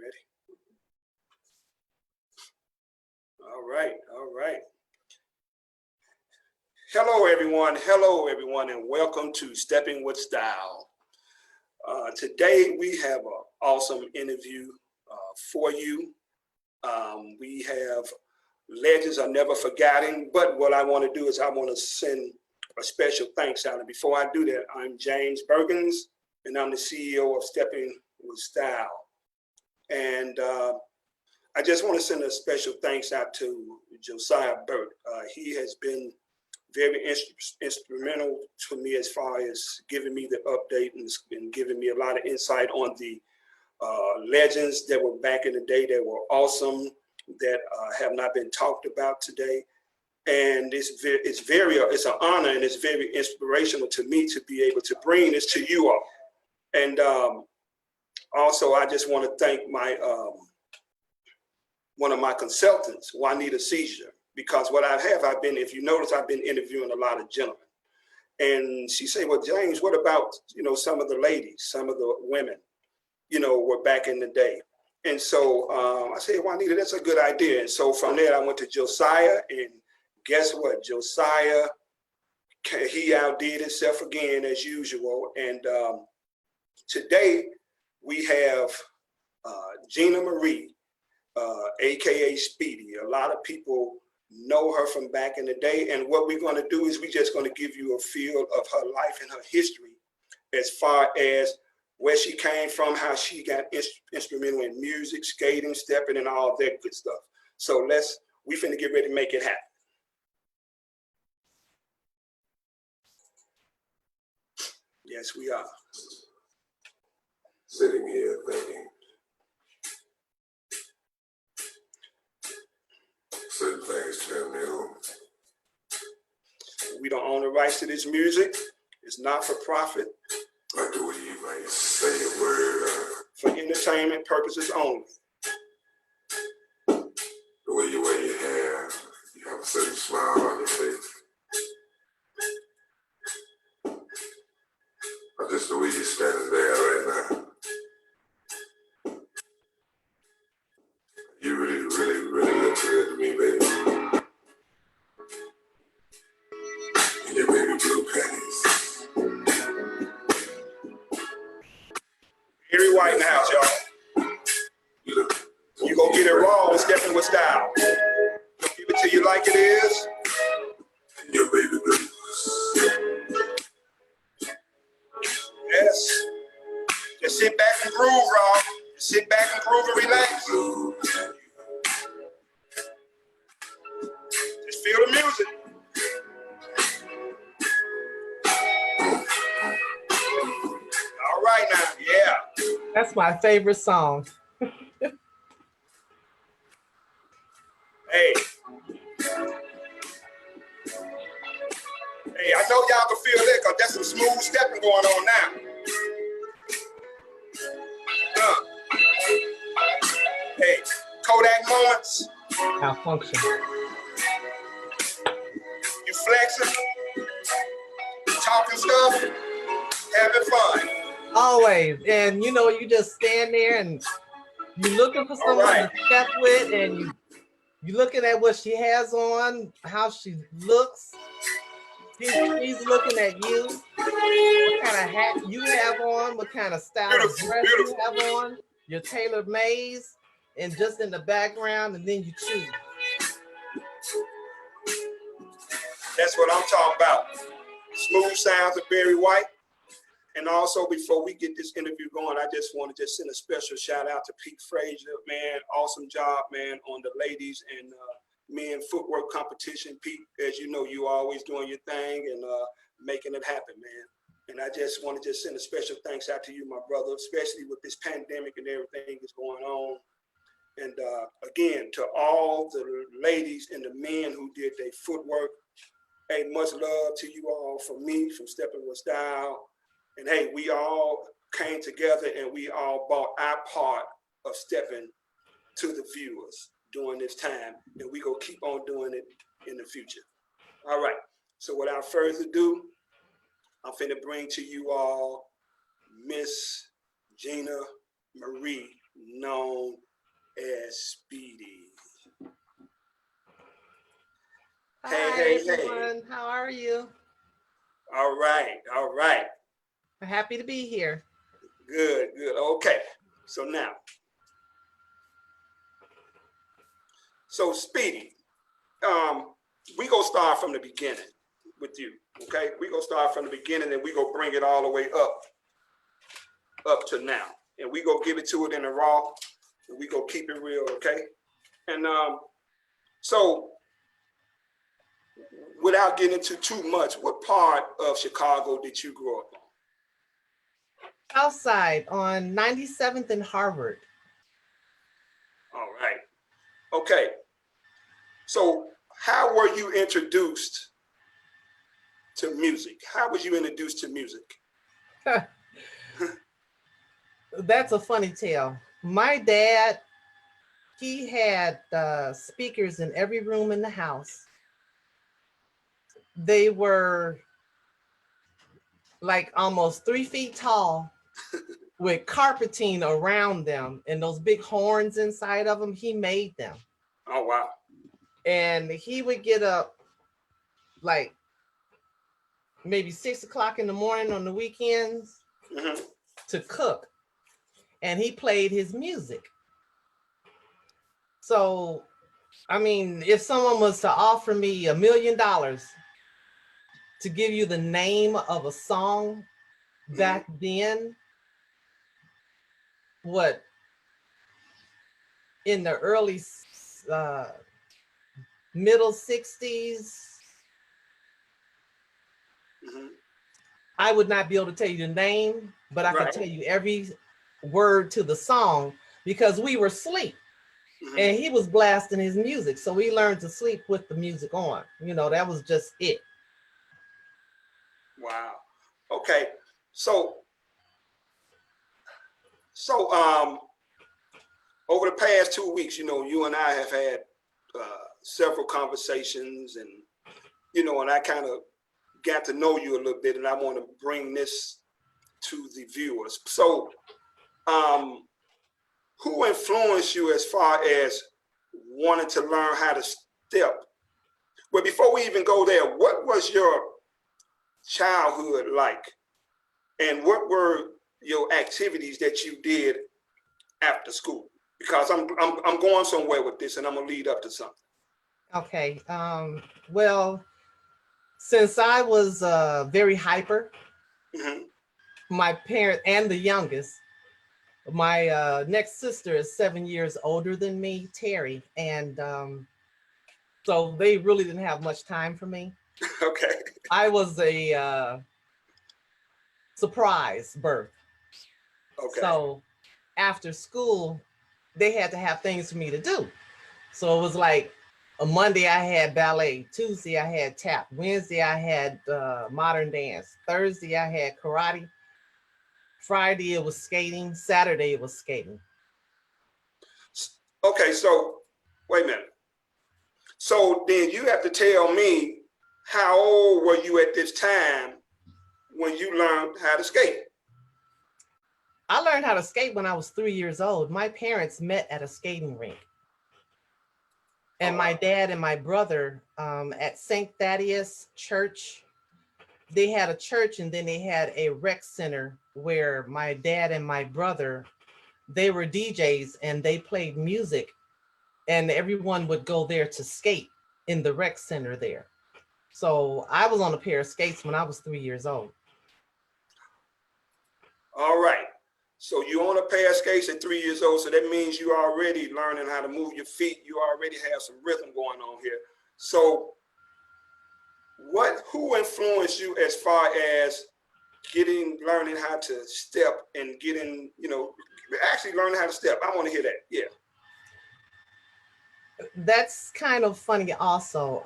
Ready? All right, all right. Hello, everyone, and welcome to Stepping with Style. Today, we have an awesome interview for you. We have legends are never forgotten, but what I want to do is I want to send a special thanks out. And before I do that, I'm James Bergens, and I'm the CEO of Stepping with Style. And I just want to send a special thanks out to Josiah Burt. He has been very instrumental to me as far as giving me the update and giving me a lot of insight on the legends that were back in the day that were awesome, that have not been talked about today. And it's an honor and it's very inspirational to me to be able to bring this to you all. And also, I just want to thank my one of my consultants, Juanita Seizure, because what I've been, if you notice, I've been interviewing a lot of gentlemen. And she said, well, James, what about, some of the ladies, some of the women, were back in the day. And so I said, Juanita, that's a good idea. And so from there, I went to Josiah, and guess what? Josiah, he outdid himself again as usual. And today we have Gena Marie, AKA Speedy. A lot of people know her from back in the day. And what we're going to do is we're just going to give you a feel of her life and her history as far as where she came from, how she got instrumental in music, skating, stepping, and all that good stuff. So we finna get ready to make it happen. Yes, we are. Sitting here thinking certain things turn me on. We don't own the rights to this music. It's not for profit. I do what you might say a word. For entertainment purposes only. The way you wear your hair, you have a certain smile on your face. Or just the way you're standing there right now. You really look good to me, baby. In your baby blue panties. Very white in the house, y'all. You gonna get it raw and Stepping with Style. Give it to you like it is. In your baby blue. Yes. Just sit back and groove, Rob. Sit back and groove and relax. Just feel the music. All right now, yeah. That's my favorite song. Hey. Hey, I know y'all can feel that because there's some smooth stepping going on now. Hey, Kodak moments. Malfunction. You flexing, talking stuff, having fun. Always. And you just stand there and you're looking for someone to step with, and you looking at what she has on, how she looks. She's looking at you. What kind of hat you have on, what kind of style of dress you have on, your tailored maze, and just in the background, and then you choose. That's what I'm talking about. Smooth sounds of Barry White. And also, before we get this interview going, I just want to send a special shout out to Pete Frazier, man. Awesome job, man, on the ladies and men footwork competition. Pete, as you know, you always doing your thing and making it happen, man. And I just want to send a special thanks out to you, my brother, especially with this pandemic and everything that's going on. And again, to all the ladies and the men who did their footwork, hey, much love to you all from me, from Stepping with Style. And hey, we all came together and we all bought our part of stepping to the viewers during this time. And we gonna keep on doing it in the future. All right, so without further ado, I'm finna bring to you all Miss Gena Marie known as Speedy. Hi, Hey. everyone. How are you? All right. I'm happy to be here. Good. Okay. So now, Speedy, we gonna start from the beginning with you. Okay, we gonna start from the beginning and we gonna bring it all the way up to now, and we gonna give it to it in the raw, and we gonna keep it real. Okay, and so without getting into too much, what part of Chicago did you grow up on? Outside on 97th and Harvard. All right. Okay. So how were you introduced to music? How was you introduced to music? That's a funny tale. My dad, he had speakers in every room in the house. They were like almost 3 feet tall with carpeting around them and those big horns inside of them. He made them. Oh, wow. And he would get up like maybe 6 o'clock in the morning on the weekends to cook. And he played his music. So, I mean, if someone was to offer me $1 million to give you the name of a song back then, what, in the early, middle 60s, I would not be able to tell you the name, but I could tell you every word to the song because we were asleep. And he was blasting his music. So we learned to sleep with the music on. You know, that was just it. Wow. Okay. So over the past 2 weeks, you know, you and I have had several conversations, and and I kind of got to know you a little bit, and I want to bring this to the viewers. So who influenced you as far as wanting to learn how to step? Well, before we even go there, what was your childhood like, and what were your activities that you did after school? Because I'm going somewhere with this, and I'm gonna lead up to something. Okay. Well, since I was very hyper, my parent and the youngest, my next sister is 7 years older than me, Terry, and so they really didn't have much time for me. Okay. I was a surprise birth. Okay. So after school, they had to have things for me to do. So it was like a Monday I had ballet, Tuesday I had tap, Wednesday I had modern dance, Thursday I had karate, Friday it was skating, Saturday it was skating. Okay, so wait a minute. So then you have to tell me, how old were you at this time when you learned how to skate? I learned how to skate when I was 3 years old. My parents met at a skating rink. And my dad and my brother at St. Thaddeus Church, they had a church and then they had a rec center where my dad and my brother, they were DJs and they played music, and everyone would go there to skate in the rec center there. So I was on a pair of skates when I was 3 years old. All right. So you own a pair of skates at 3 years old. So that means you already learning how to move your feet. You already have some rhythm going on here. So who influenced you as far as learning how to step and getting, actually learning how to step? I want to hear that. Yeah. That's kind of funny also.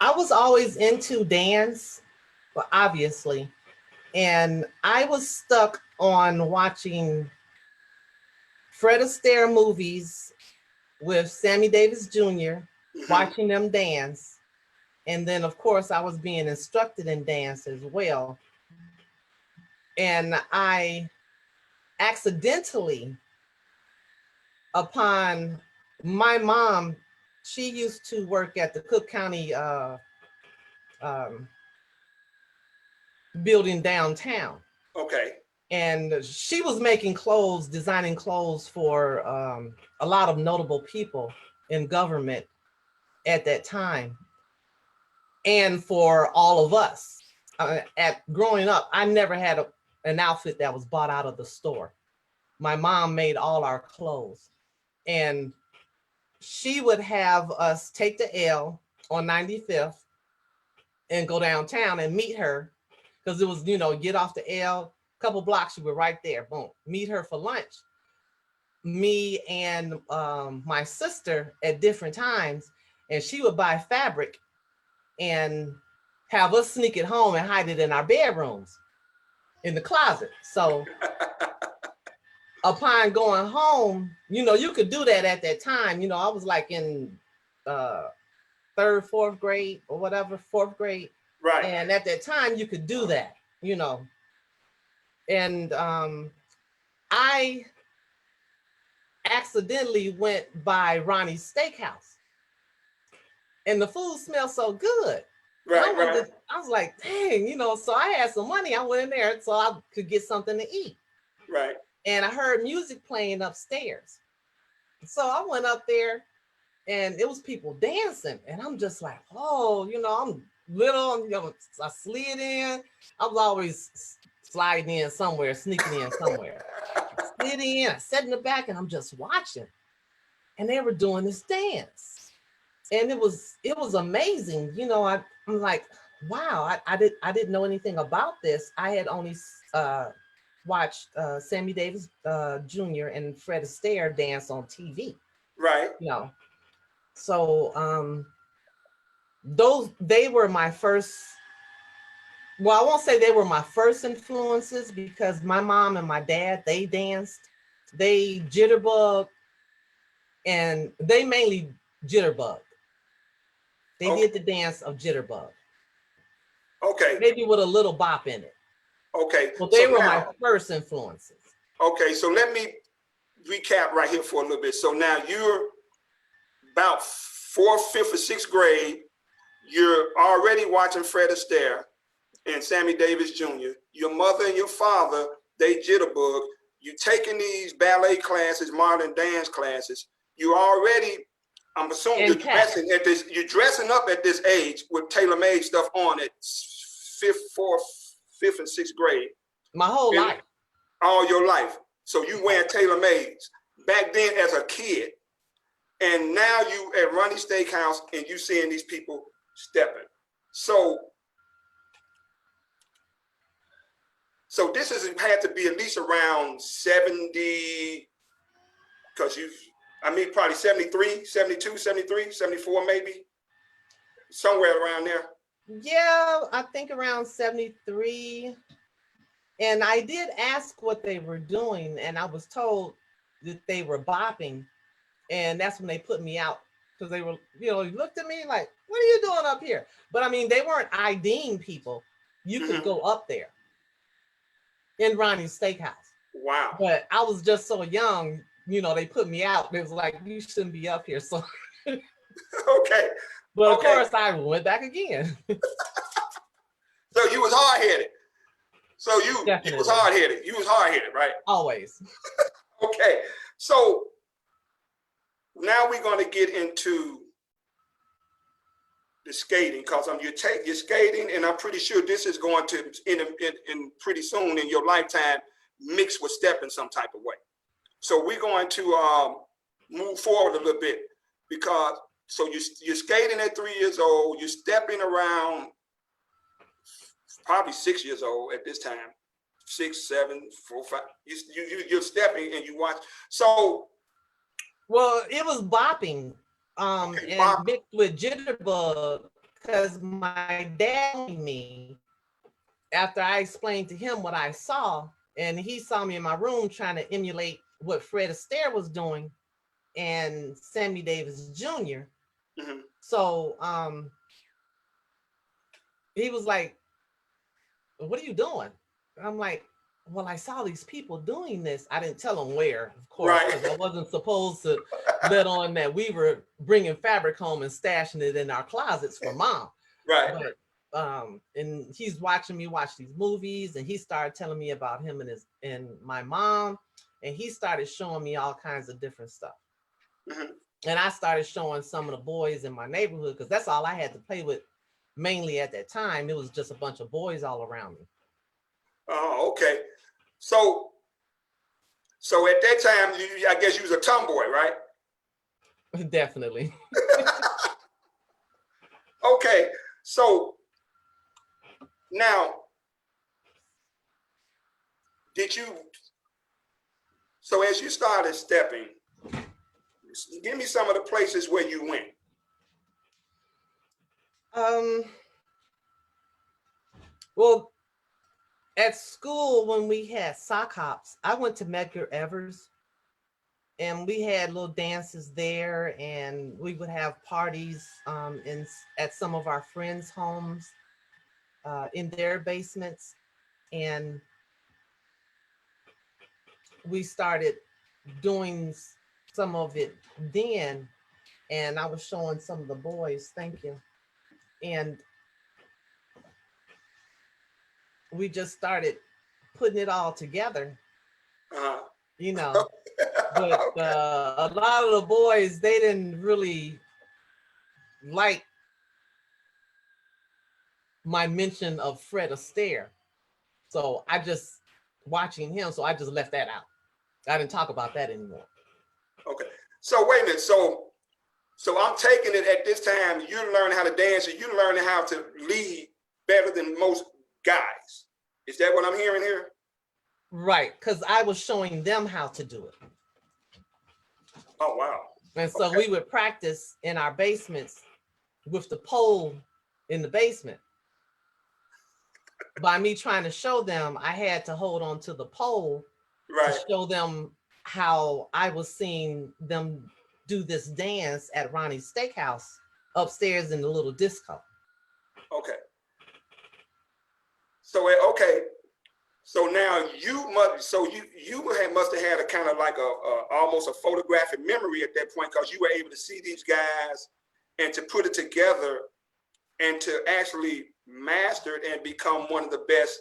I was always into dance, obviously. And I was stuck on watching Fred Astaire movies with Sammy Davis Jr., watching them dance. And then, of course, I was being instructed in dance as well. And I accidentally, upon my mom, she used to work at the Cook County um, building downtown. Okay. And she was making clothes, designing clothes for a lot of notable people in government at that time, and for all of us. At growing up, I never had an outfit that was bought out of the store. My mom made all our clothes, and she would have us take the L on 95th and go downtown and meet her, because it was, get off the L, couple blocks, you were right there, boom, meet her for lunch. Me and my sister at different times, and she would buy fabric and have us sneak it home and hide it in our bedrooms in the closet. So upon going home, you could do that at that time. I was like in third, fourth grade or whatever, fourth grade. Right. And at that time you could do that, and I accidentally went by Ronnie's Steakhouse, and the food smelled so good. Right. I was like, dang, so I had some money. I went in there so I could get something to eat. Right. And I heard music playing upstairs. So I went up there, and it was people dancing. And I'm just like, oh, I'm little, I slid in. I was always sliding in somewhere, sneaking in somewhere. I slid in, I sat in the back, and I'm just watching. And they were doing this dance. And it was amazing. I'm like, wow, I didn't know anything about this. I had only watched Sammy Davis Jr. and Fred Astaire dance on TV. Right. So they were my first. Well, I won't say they were my first influences, because my mom and my dad, they danced, they jitterbug, and they mainly jitterbug. They did the dance of jitterbug. Okay. Maybe with a little bop in it. Okay. Well, they were my first influences. Okay, so let me recap right here for a little bit. So now you're about 4th, 5th, or 6th grade. You're already watching Fred Astaire and Sammy Davis Jr. Your mother and your father, they jitterbug. You're taking these ballet classes, modern dance classes. You already, I'm assuming you're dressing at this. You're dressing up at this age with tailor-made stuff on at 5th and 6th grade. My whole life. All your life. So you wearing tailor-mades back then as a kid. And now you at Ronnie's Steakhouse and you seeing these people stepping. So this had to be at least around 70, because probably 73, 72, 73, 74 maybe. Somewhere around there. Yeah, I think around 73. And I did ask what they were doing, and I was told that they were bopping. And that's when they put me out, because they were, looked at me like, what are you doing up here? But I mean, they weren't IDing people. You could go up there in Ronnie's Steakhouse. Wow. But I was just so young, they put me out. It was like, you shouldn't be up here. So okay. But of course I went back again. So you was hard-headed. So you was hard-headed. You was hard-headed, right? Always. Okay. So now we're going to get into the skating, because you're skating, and I'm pretty sure this is going to in pretty soon in your lifetime mix with step in some type of way. So we're going to move forward a little bit, because you're skating at 3 years old, you're stepping around probably 6 years old at this time, 6, 7, 4, 5. You're stepping and you watch. So, well, it was bopping, and mixed with jitterbug, because my dad told me after I explained to him what I saw, and he saw me in my room trying to emulate what Fred Astaire was doing and Sammy Davis Jr. Mm-hmm. So he was like, what are you doing? I'm like, well, I saw these people doing this. I didn't tell them where, of course, Right. because I wasn't supposed to let on that we were bringing fabric home and stashing it in our closets for mom. Right. But and he's watching me watch these movies, and he started telling me about him and my mom, and he started showing me all kinds of different stuff. Mhm. And I started showing some of the boys in my neighborhood because that's all I had to play with mainly at that time. It was just a bunch of boys all around me. Oh, okay. So at that time, I guess you was a tomboy, right? Definitely. Okay. So now, did you? So as you started stepping, give me some of the places where you went. Well, at school when we had sock hops, I went to Medgar Evers, and we had little dances there, and we would have parties in at some of our friends' homes in their basements, and we started doing some of it then, and I was showing some of the boys. Thank you. And we just started putting it all together, Uh-huh. you know. But Okay. a lot of the boys, they didn't really like my mention of Fred Astaire. So I just watching him, so I just left that out. I didn't talk about that anymore. Okay. So wait a minute. So I'm taking it at this time, you're learning how to dance and you're learning how to lead better than most guys. Is that what I'm hearing here? Right, because I was showing them how to do it. Oh, wow. And so Okay. we would practice in our basements with the pole in the basement. By me trying to show them, I had to hold on to the pole to Right. show them how I was seeing them do this dance at Ronnie's Steakhouse upstairs in the little disco. Okay. So okay. So now you must. So must have had a kind of like a almost a photographic memory at that point because you were able to see these guys and to put it together and to actually master it and become one of the best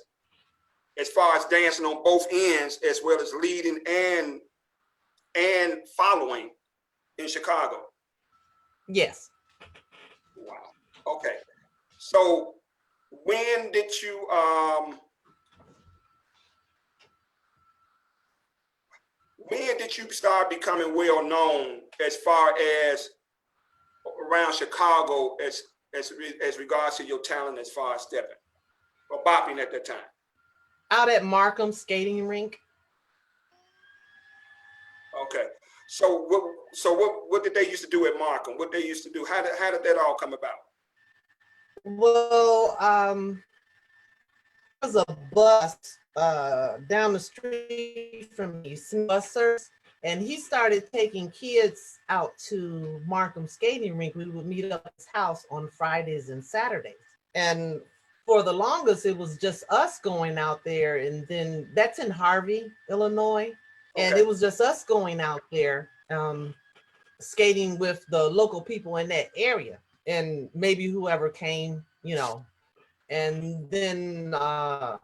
as far as dancing on both ends as well as leading and following in Chicago. Yes. Wow. Okay. So when did you start becoming well known as far as around Chicago as regards to your talent as far as stepping or bopping at that time? Out at Markham skating rink. Okay. So what did they used to do at Markham? What they used to do? How did that all come about? Well, there was a bus down the street from me, bus service, and he started taking kids out to Markham skating rink. We would meet up at his house on Fridays and Saturdays. And for the longest, it was just us going out there. And then that's in Harvey, Illinois. And Okay. it was just us going out there skating with the local people in that area and maybe whoever came, you know. And then all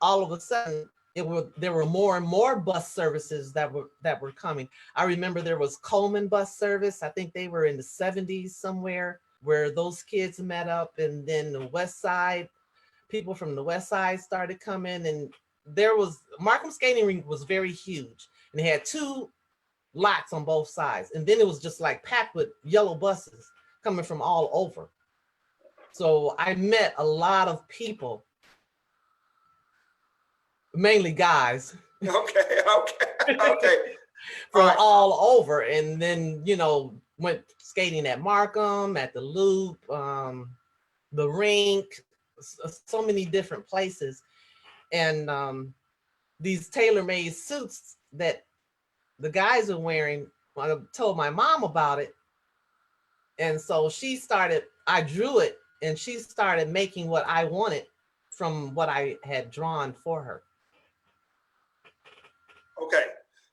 of a sudden, there were more and more bus services that were coming. I remember there was Coleman bus service. I think they were in the 70s somewhere where those kids met up, and then the West Side people from the West Side started coming, and there was Markham Skating Rink was very huge, and they had two lots on both sides, and then it was just like packed with yellow buses coming from all over. So I met a lot of people, mainly guys. Okay. Okay. From All right. all over, and then went skating at Markham, at the Loop, the rink, so many different places. And these tailor-made suits that the guys are wearing, I told my mom about it, and so I drew it, and she started making what I wanted from what I had drawn for her. Okay.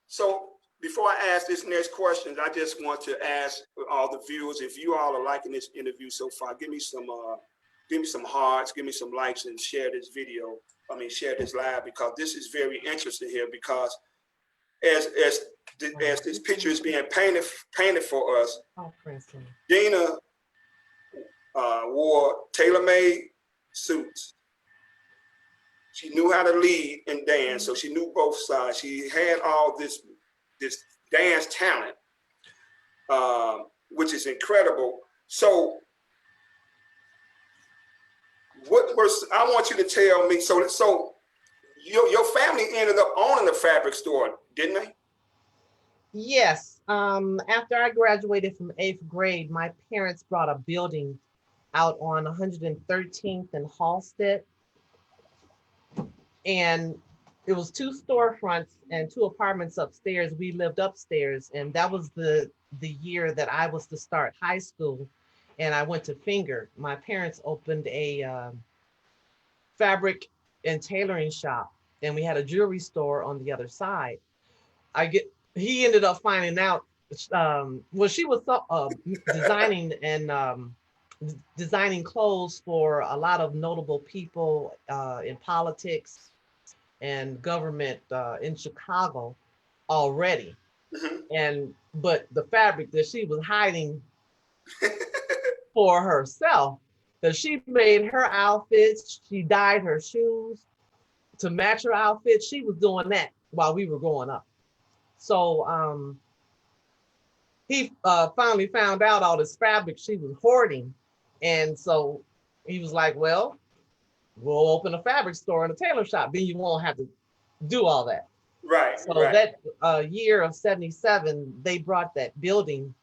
So before I ask this next question, I just want to ask all the viewers, if you all are liking this interview so far, give me some hearts, give me some likes, and share this video. Share this live, because this is very interesting here. Because as this picture is being painted for us, Gena wore tailor-made suits. She knew how to lead and dance, so she knew both sides. She had all this dance talent, which is incredible. So, I want you to tell me. So your family ended up owning the fabric store, didn't they? Yes. After I graduated from 8th grade, my parents bought a building out on 113th and Halsted. And it was 2 storefronts and 2 apartments upstairs. We lived upstairs, and that was the year that I was to start high school, and I went to Finger. My parents opened a fabric and tailoring shop, and we had a jewelry store on the other side. He ended up finding out. Well, she was designing and designing clothes for a lot of notable people in politics and government in Chicago already. But the fabric that she was hiding for herself, that she made her outfits, she dyed her shoes to match her outfit. She was doing that while we were growing up. So he finally found out all this fabric she was hoarding. And so he was like, well, we'll open a fabric store and a tailor shop. Then you won't have to do all that. Right. So that year of 77, they brought that building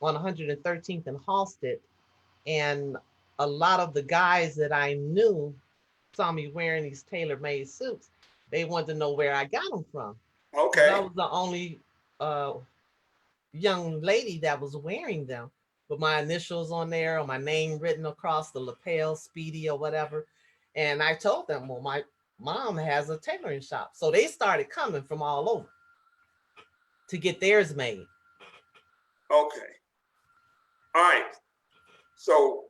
on 113th and Halsted. And a lot of the guys that I knew saw me wearing these tailor-made suits. They wanted to know where I got them from. Okay. I was the only young lady that was wearing them, with my initials on there or my name written across the lapel, Speedy or whatever. And I told them, well, my mom has a tailoring shop. So they started coming from all over to get theirs made. Okay. All right. So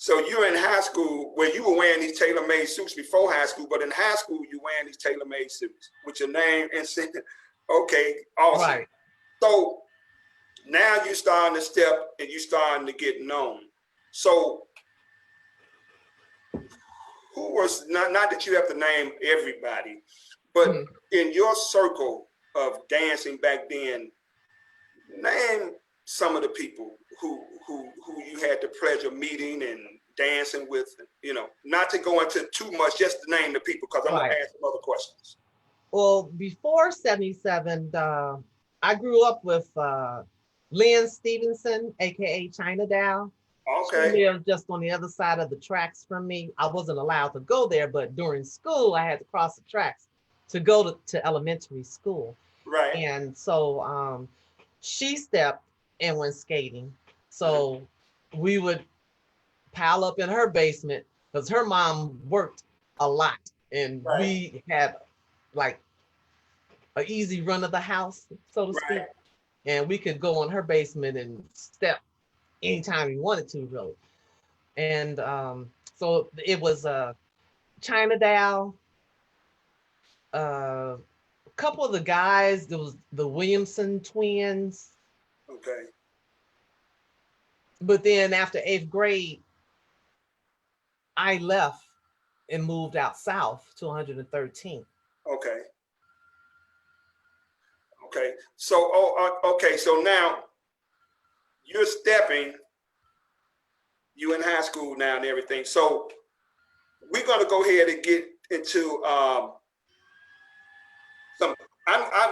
you're in high school where you were wearing these tailor-made suits before high school, but in high school you're wearing these tailor-made suits with your name and okay, awesome. Right. So now you're starting to step and you're starting to get known. So who was, not that you have to name everybody, but in your circle of dancing back then, name some of the people who you had the pleasure of meeting and dancing with, not to go into too much, just to name the people, because I'm going to ask some other questions. Well, before 77, I grew up with Lynn Stevenson, AKA China Dow. Okay. She lived just on the other side of the tracks from me. I wasn't allowed to go there, but during school, I had to cross the tracks to go to elementary school. Right. And so she stepped and went skating. So we would pile up in her basement because her mom worked a lot. And we had like an easy run of the house, so to speak. And we could go in her basement and step anytime we wanted to, really. And so it was China Dow, a couple of the guys, there was the Williamson twins. Okay. But then after 8th grade, I left and moved out south to 113. Okay. Okay. So, okay. So now you're stepping, you in high school now and everything. So we're going to go ahead and get into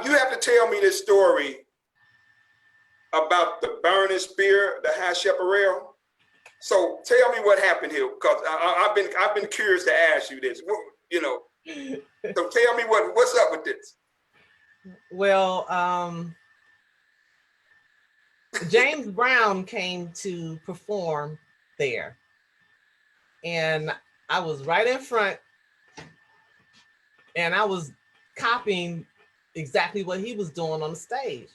you have to tell me this story about the burning spear, the high chaparral. So tell me what happened here, because I've been curious to ask you this. So tell me what's up with this. Well, James Brown came to perform there, and I was right in front, and I was copying exactly what he was doing on the stage.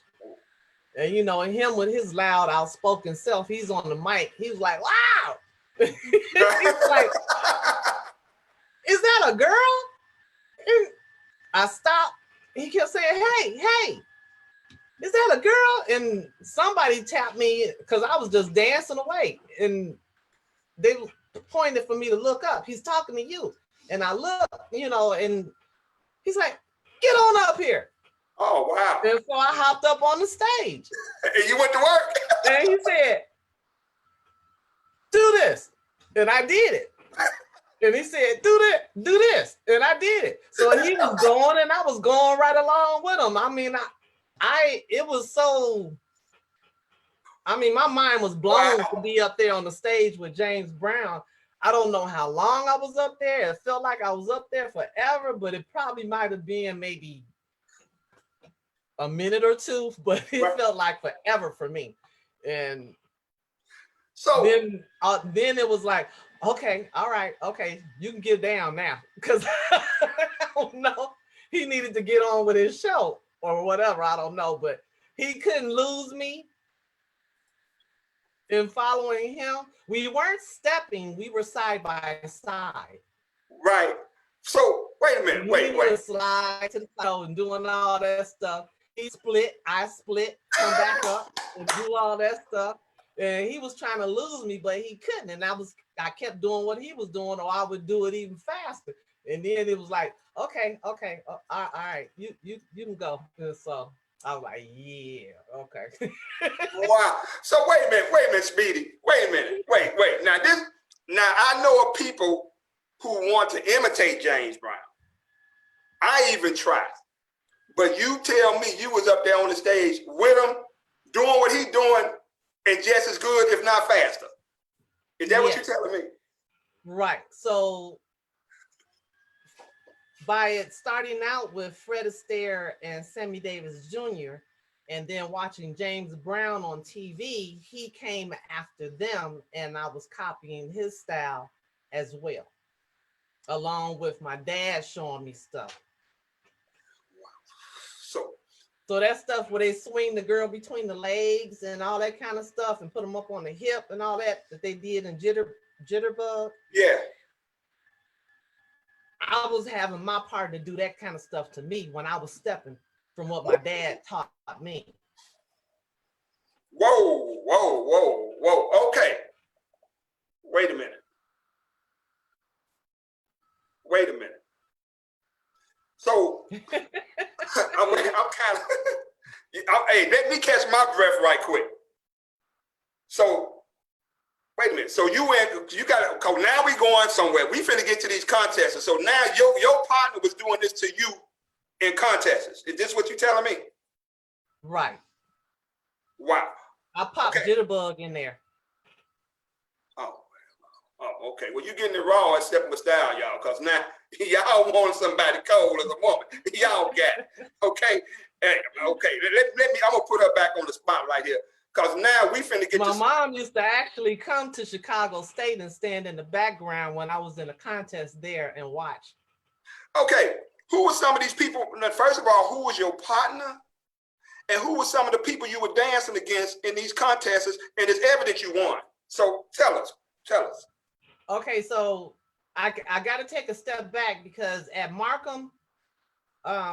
And you know, and him with his loud, outspoken self, he's on the mic. He was like, "Wow!" He's like, "Is that a girl?" And I stopped. He kept saying, "Hey, hey, is that a girl?" And somebody tapped me because I was just dancing away, and they pointed for me to look up. He's talking to you, and I look, you know, and he's like, "Get on up here." Oh, wow. And so I hopped up on the stage. And you went to work? And he said, "Do this." And I did it. And he said, do this. And I did it. So he was going and I was going right along with him. I mean, it was so, I mean, my mind was blown to be up there on the stage with James Brown. I don't know how long I was up there. It felt like I was up there forever, but it probably might have been maybe a minute or two, but it felt like forever for me. And so then it was like, okay, all right, okay, you can get down now. Because I don't know, he needed to get on with his show or whatever, I don't know, but he couldn't lose me in following him. We weren't stepping, we were side by side. Right. So wait a minute, wait. We would slide to the side and doing all that stuff. He split, I split, come back up and do all that stuff. And he was trying to lose me, but he couldn't. And I kept doing what he was doing, or I would do it even faster. And then it was like, okay, all right, you can go. And so I was like, yeah, okay. Wow. So wait a minute, Speedy. Wait a minute. Wait. Now I know of people who want to imitate James Brown. I even tried. But you tell me you was up there on the stage with him, doing what he's doing, and just as good, if not faster. Is that what you're telling me? Right. So by it starting out with Fred Astaire and Sammy Davis Jr., and then watching James Brown on TV, he came after them, and I was copying his style as well, along with my dad showing me stuff. So that stuff where they swing the girl between the legs and all that kind of stuff and put them up on the hip and all that they did in Jitterbug. Yeah. I was having my partner do that kind of stuff to me when I was stepping from what my dad taught me. Whoa. Okay. Wait a minute. So I'm kind of, hey, let me catch my breath right quick. So wait a minute. So you got to, now we going somewhere. We finna get to these contests. So now your partner was doing this to you in contests. Is this what you're telling me? Right. Wow. I popped Jitterbug in there. Oh, okay. Well, you're getting it wrong at Stepping with Style, y'all, because now y'all want somebody cold as a woman. Y'all got it. Okay. Okay. Let me, I'm going to put her back on the spot right here. Because now we finna get my mom used to actually come to Chicago State and stand in the background when I was in a contest there and watch. Okay. Who were some of these people? First of all, who was your partner? And who were some of the people you were dancing against in these contests? And it's evident you won. So tell us. Okay, so I got to take a step back because at Markham,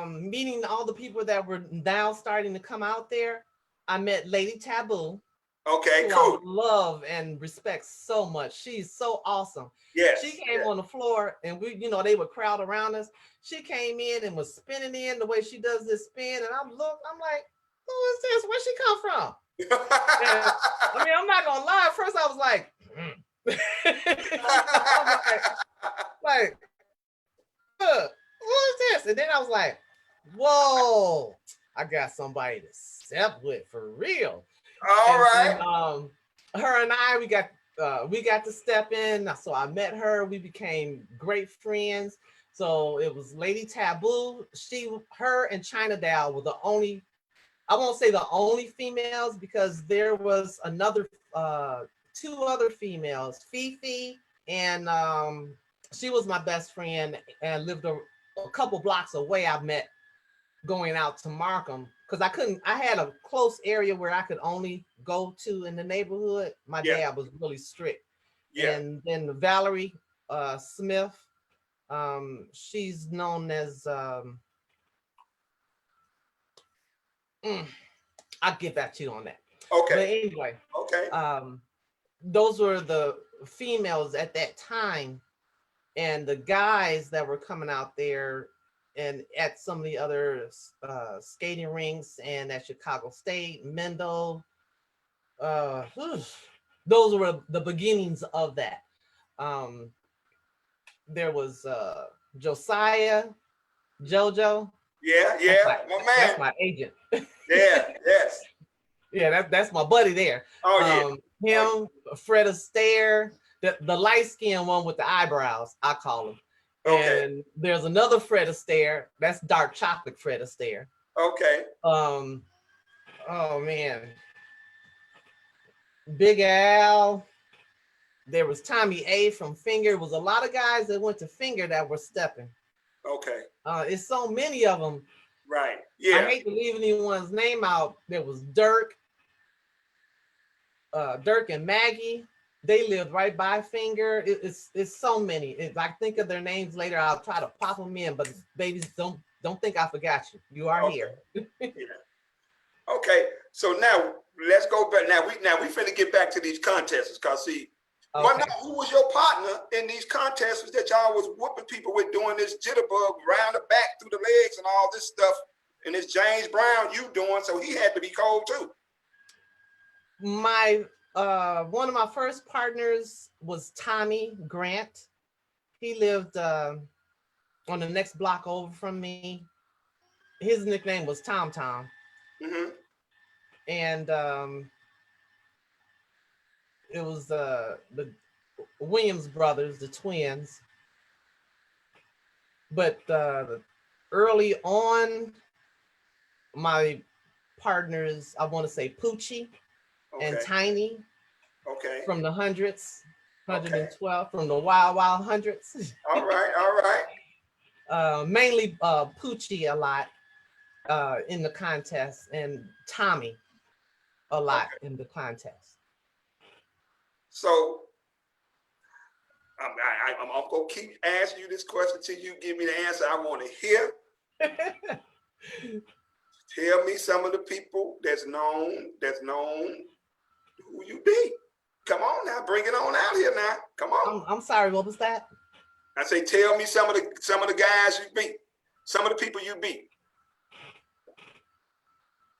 meeting all the people that were now starting to come out there, I met Lady Taboo. Okay, who cool. I love and respect so much. She's so awesome. Yes. She came on the floor and we, they would crowd around us. She came in and was spinning in the way she does this spin. And I'm like, who is this? Where'd she come from? I mean, I'm not gonna lie. At first I was like, like, who is this? And then I was like, whoa, I got somebody to step with for real. All right. And, her and I, we got to step in. So I met her. We became great friends. So it was Lady Taboo. Her and China Doll were the only, I won't say the only females because there was another, two other females, Fifi, and she was my best friend and lived a couple blocks away. I met going out to Markham because I had a close area where I could only go to in the neighborhood. My Yeah. dad was really strict. Yeah. And then Valerie Smith, she's known as, I'll get back to you on that. Okay. But anyway, Okay. those were the females at that time. And the guys that were coming out there and at some of the other skating rinks and at Chicago State, Mendel, those were the beginnings of that. There was Josiah, JoJo. Yeah. My man. That's my agent. Yeah. Yes. Yeah, that's my buddy there. Oh yeah. Him, Fred Astaire, the light skinned one with the eyebrows, I call him. Okay. And there's another Fred Astaire. That's dark chocolate Fred Astaire. Okay. Oh man. Big Al. There was Tommy A from Finger. It was a lot of guys that went to Finger that were stepping. Okay. It's so many of them. Right. Yeah. I hate to leave anyone's name out. There was Dirk and Maggie. They lived right by Finger. It's so many. If I think of their names later, I'll try to pop them in. But babies, don't think I forgot you. You are here. Yeah. Okay. So now let's go back. Now we finna get back to these contests, cause see, who was your partner in these contests that y'all was whooping people with doing this jitterbug around the back through the legs and all this stuff? And it's James Brown you doing, so he had to be cold too. My one of my first partners was Tommy Grant. He lived on the next block over from me. His nickname was Tom Tom. Mm-hmm. And it was the Williams brothers, the twins. But early on, my partners, I want to say Poochie and Tiny. Okay. From the hundreds, 112, from the Wild Wild hundreds. All right. Mainly Poochie a lot in the contest, and Tommy a lot in the contest. So I'm gonna keep asking you this question till you give me the answer I want to hear. Tell me some of the people that's known who you beat. Come on now, bring it on out here now. Come on. I'm sorry, what was that? I say, tell me some of the guys you beat, some of the people you beat.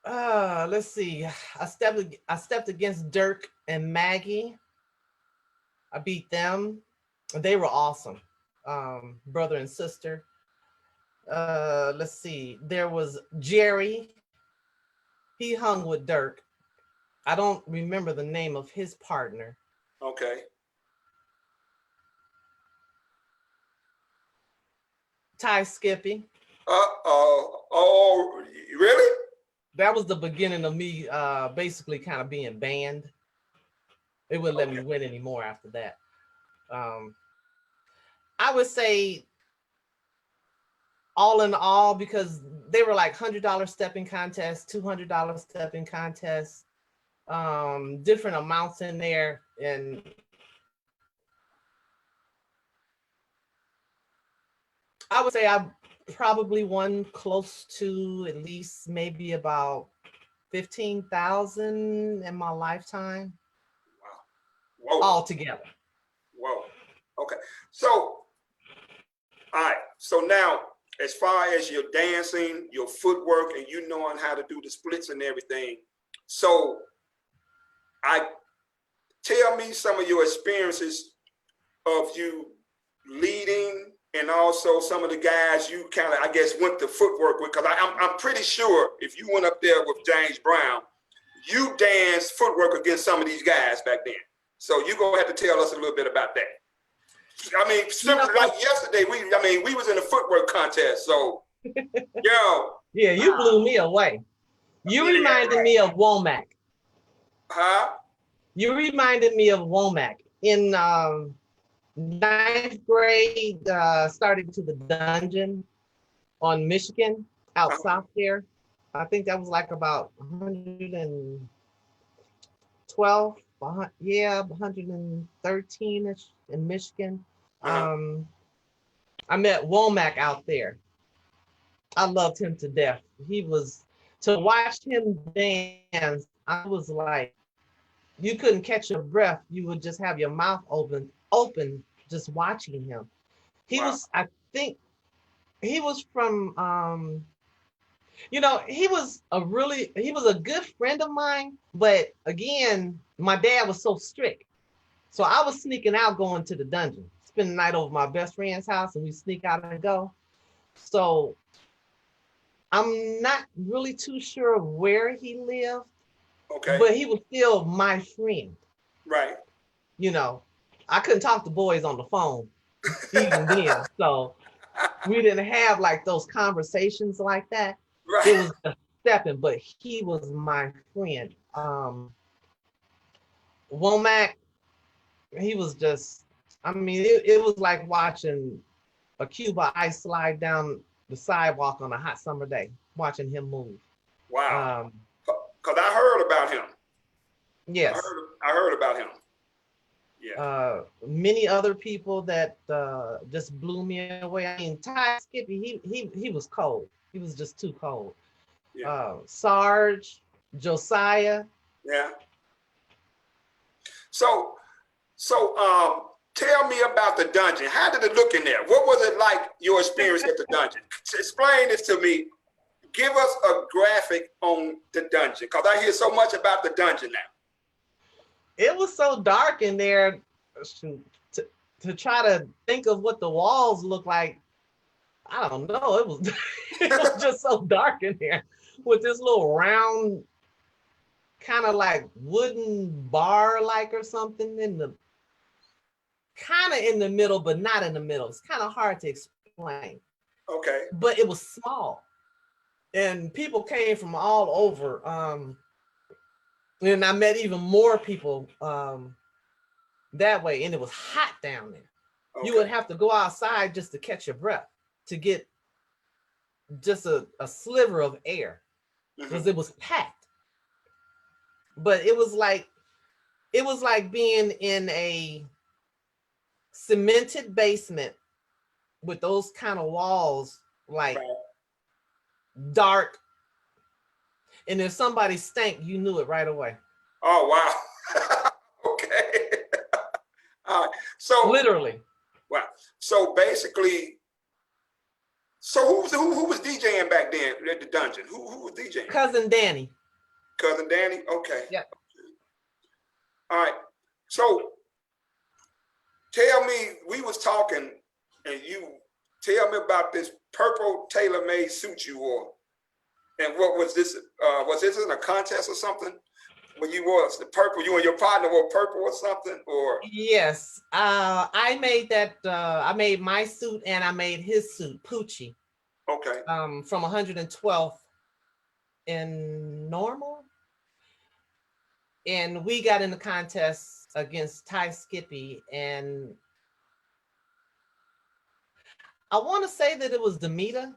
Let's see. I stepped against Dirk and Maggie. I beat them. They were awesome. Brother and sister. Let's see. There was Jerry. He hung with Dirk. I don't remember the name of his partner. Okay. Ty Skippy. Oh, really? That was the beginning of me basically kind of being banned. They wouldn't let me win anymore after that. I would say all in all, because they were like $100 stepping contests, $200 stepping contests, different amounts in there. And I would say I probably won close to at least maybe about 15,000 in my lifetime. Wow. Whoa. All together. Whoa. Okay. So, all right. So now, as far as your dancing, your footwork, and you knowing how to do the splits and everything, so tell me some of your experiences of you leading, and also some of the guys you kind of, I guess, went to footwork with, because I'm pretty sure if you went up there with James Brown, you danced footwork against some of these guys back then. So you're gonna have to tell us a little bit about that. I mean, like yesterday, we was in a footwork contest, so yo. Yeah, you blew me away. You reminded me of Womack. Huh? You reminded me of Womack. In 9th grade, started to the dungeon on Michigan. out Uh-huh. south there. I think that was like about 112, yeah, 113ish in Michigan. Uh-huh. I met Womack out there. I loved him to death. He was, to watch him dance, I was like, you couldn't catch your breath. You would just have your mouth open, just watching him. He Wow. was, I think, he was from, he was a good friend of mine. But again, my dad was so strict. So I was sneaking out, going to the dungeon, spend the night over my best friend's house, and we sneak out and go. So I'm not really too sure where he lived, Okay. but he was still my friend. Right. You know, I couldn't talk to boys on the phone even then. So we didn't have like those conversations like that. It Right. was just stepping, but he was my friend. Womack, he was just, I mean, it was like watching a cube of ice slide down the sidewalk on a hot summer day, watching him move. Wow. Um, Because I heard about him. yes. I heard about him. Yeah. Many other people that just blew me away. I mean, Ty Skippy, he was cold. He was just too cold. Yeah. Sarge, Josiah. Yeah. So, tell me about the dungeon. How did it look in there? What was it like, your experience at the dungeon? Explain this to me. Give us a graphic on the dungeon, because I hear so much about the dungeon now. It was so dark in there. To try to think of what the walls look like, I don't know. It was it was just so dark in there with this little round, kind of like wooden bar, like or something in the kind of in the middle, but not in the middle. It's kind of hard to explain. Okay. But it was small, and people came from all over. And I met even more people that way, and it was hot down there. Okay. You would have to go outside just to catch your breath, to get just a sliver of air, because it was packed. But it was like being in a cemented basement with those kind of walls, like Right. dark. And if somebody stank, you knew it right away. Oh, wow. Okay. All right. So Literally. wow. So basically, so who was DJing back then at the dungeon? Who was DJing? Cousin Danny. Cousin Danny? Okay. Yeah. All right. So tell me, we was talking, and you tell me about this purple tailor-made suit you wore. And what was this? Was this in a contest or something? When you wore the purple, you and your partner wore purple or something? Or Yes. I made that. I made my suit and I made his suit, Poochie. okay. From 112th in Normal. And we got in the contest against Ty Skippy, and I want to say that it was Demita,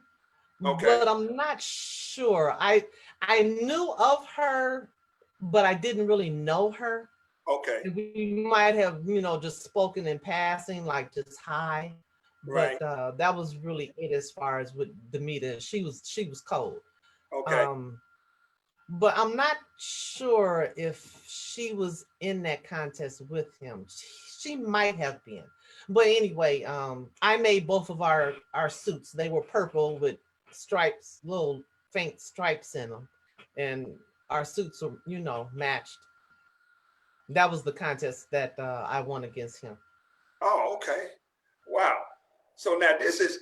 Okay. but I'm not sure. I knew of her, but I didn't really know her. Okay. We might have, just spoken in passing, like just hi. Right. But that was really it as far as with Demita. She was cold. Okay. But I'm not sure if she was in that contest with him. She might have been. But anyway, I made both of our suits. They were purple with stripes, little faint stripes in them. And our suits were, matched. That was the contest that I won against him. Oh, okay. Wow. So now this is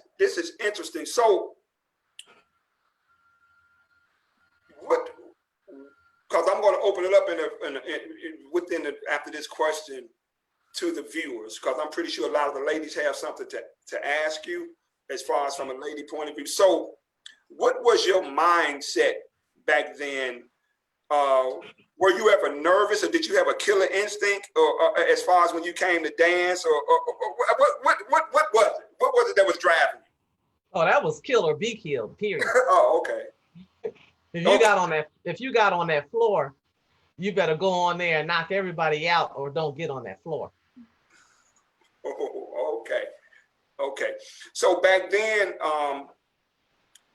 interesting. So what? Because I'm going to open it up after this question to the viewers, because I'm pretty sure a lot of the ladies have something to ask you as far as from a lady point of view. So what was your mindset back then? Were you ever nervous, or did you have a killer instinct, or as far as when you came to dance, or what was it? What was it that was driving you? Oh, that was kill or be killed, period. Oh, okay. If you got on that floor, you better go on there and knock everybody out or don't get on that floor. Oh, okay. Okay. So back then,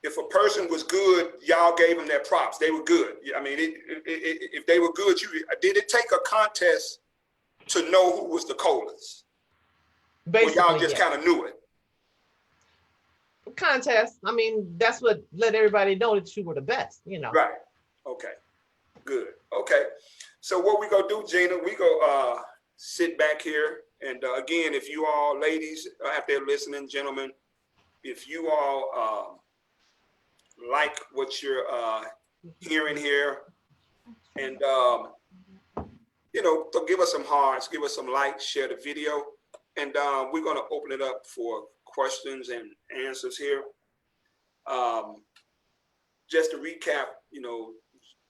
if a person was good, y'all gave them their props. They were good. I mean, if they were good, did it take a contest to know who was the coldest? Basically, Or y'all just kind of knew it? Contest. I mean, that's what let everybody know that you were the best, you know. Right. Okay. Good. Okay. So what we gonna do, Gena? We go sit back here, and again, if you all ladies out there listening, gentlemen, if you all like what you're hearing here, and you know, give us some hearts, give us some likes, share the video, and we're gonna open it up for questions and answers here. Just to recap, you know,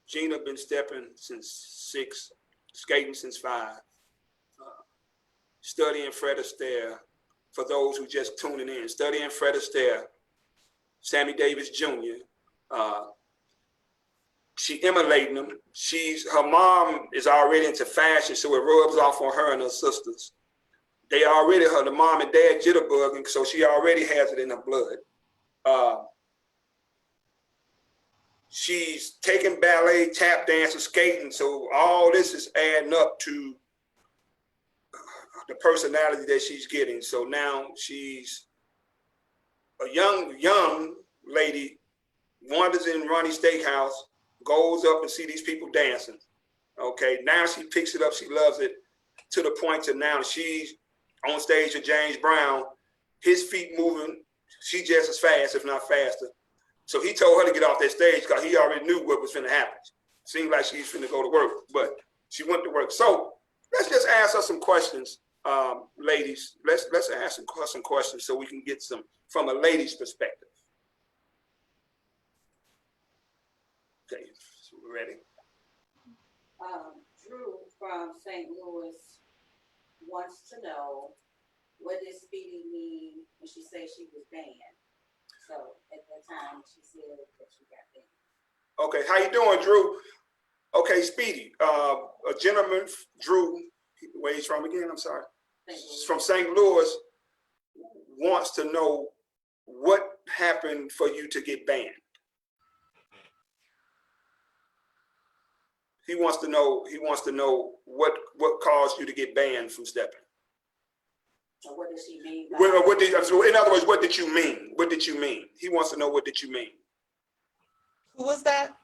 Gena been stepping since 6, skating since 5, studying Fred Astaire. For those who just tuning in, studying Fred Astaire, Sammy Davis Jr. She emulating them. Her mom is already into fashion, so it rubs off on her and her sisters. They already, the mom and dad jitterbugging, so she already has it in her blood. She's taking ballet, tap dance, and skating, so all this is adding up to the personality that she's getting. So now she's a young lady, wanders in Ronnie's Steakhouse, goes up and see these people dancing. Okay, now she picks it up, she loves it, to the point to now she's on stage with James Brown, his feet moving, she just as fast, if not faster. So he told her to get off that stage because he already knew what was finna happen. Seemed like she's finna go to work, but she went to work. So let's just ask her some questions, ladies. Let's ask some questions so we can get some from a lady's perspective. Okay, so we're ready. Drew from St. Louis wants to know, what did Speedy mean when she said she was banned? So at that time, she said that she got banned. Okay, how you doing, Drew? Okay, Speedy, a gentleman, Drew, where he's from again, I'm sorry? From St. Louis, wants to know what happened for you to get banned. He wants to know what caused you to get banned from stepping. So what does she mean? In other words, what did you mean? What did you mean? He wants to know, what did you mean? Who was that?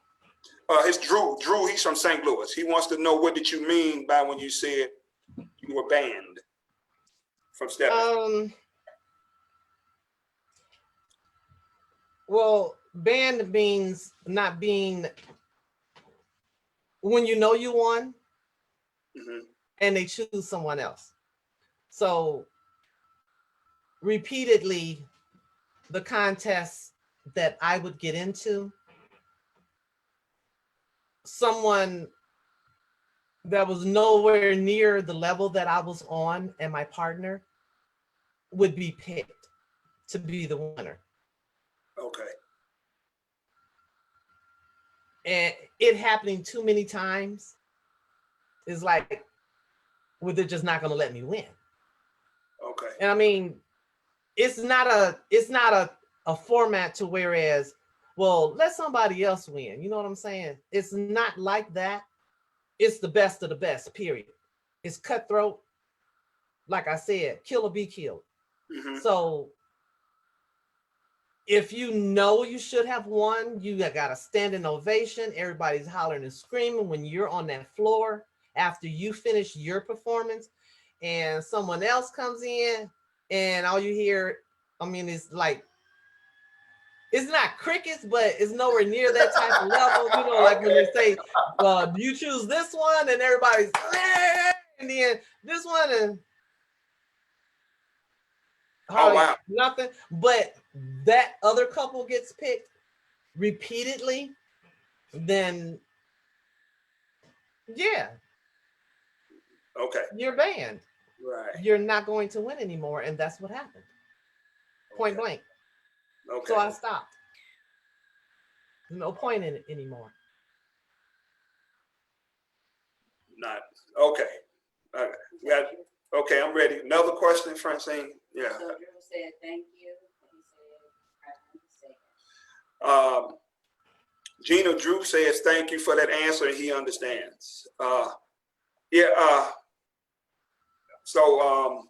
It's Drew. Drew, he's from St. Louis. He wants to know, what did you mean by when you said you were banned from stepping? Well, banned means not being, when you know you won, and they choose someone else. So repeatedly, the contests that I would get into, someone that was nowhere near the level that I was on and my partner would be picked to be the winner. Okay. And it happening too many times is like, well, they're just not going to let me win. Okay. And I mean, it's not a format to whereas, well, let somebody else win. You know what I'm saying? It's not like that. It's the best of the best, period. It's cutthroat. Like I said, kill or be killed. So if you know you should have won, you got a standing ovation. Everybody's hollering and screaming when you're on that floor after you finish your performance, and someone else comes in and all you hear, I mean, it's like, it's not crickets, but it's nowhere near that type of level. You know, like when they say, you choose this one, and everybody's, and then this one, and nothing. But that other couple gets picked repeatedly, then yeah. Okay. You're banned. Right. You're not going to win anymore, and that's what happened. Point blank. Okay. So I stopped. There's no point in it anymore. Not okay. Yeah. Okay, I'm ready. Another question, Francine. Yeah. So Drew said thank you. And he said, I understand. Gena, Drew says thank you for that answer, and he understands. Yeah. So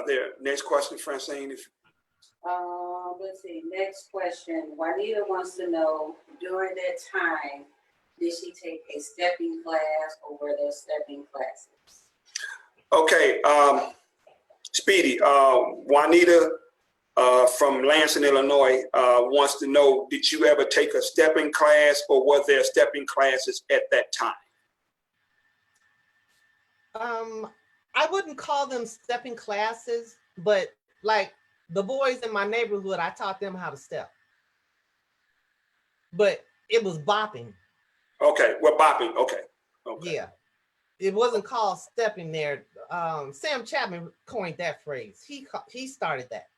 there. Next question, Francine. Let's see. Next question. Juanita wants to know, during that time, did she take a stepping class, or were there stepping classes? Okay. Speedy. Juanita from Lansing, Illinois, wants to know: did you ever take a stepping class, or were there stepping classes at that time? I wouldn't call them stepping classes, but like the boys in my neighborhood, I taught them how to step. But it was bopping. Okay, well, bopping. Okay. Okay. Yeah. It wasn't called stepping there. Sam Chapman coined that phrase. He started that,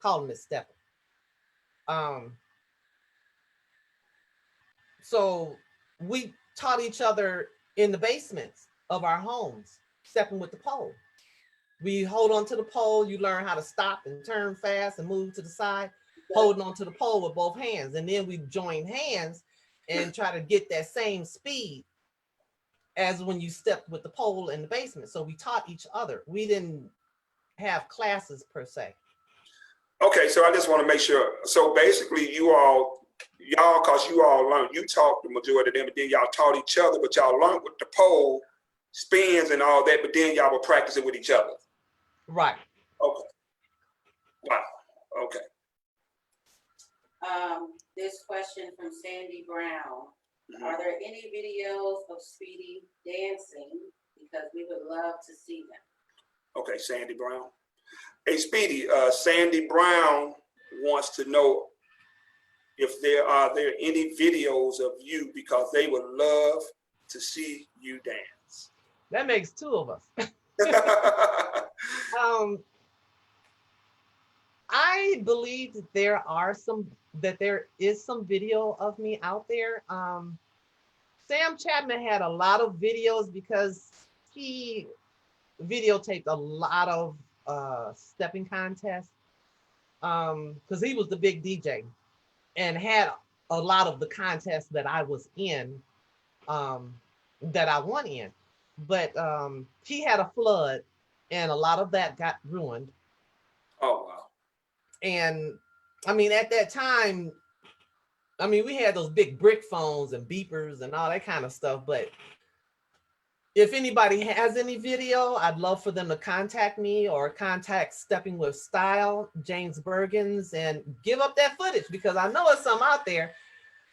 calling it stepping. So we taught each other in the basements of our homes, stepping with the pole. We hold on to the pole. You learn how to stop and turn fast and move to the side, holding on to the pole with both hands. And then we join hands and try to get that same speed as when you stepped with the pole in the basement. So we taught each other. We didn't have classes per se. Okay, so I just want to make sure. So basically, y'all, cause you all learned, you taught the majority of them, and then y'all taught each other, but y'all learned with the pole spins and all that, but then y'all were practicing with each other. Right. Okay. Wow. Okay. This question from Sandy Brown. Are there any videos of Speedy dancing? Because we would love to see them. Okay, Sandy Brown. Hey, Speedy, Sandy Brown wants to know if there are any videos of you, because they would love to see you dance. That makes two of us. I believe that there is some video of me out there. Sam Chapman had a lot of videos because he videotaped a lot of stepping contests, because he was the big DJ and had a lot of the contests that I was in, that I won in. But he had a flood and a lot of that got ruined. Oh, wow. And I mean, at that time, I mean, we had those big brick phones and beepers and all that kind of stuff. But if anybody has any video, I'd love for them to contact me or contact Stepping with Style, James Bergens, and give up that footage, because I know there's some out there.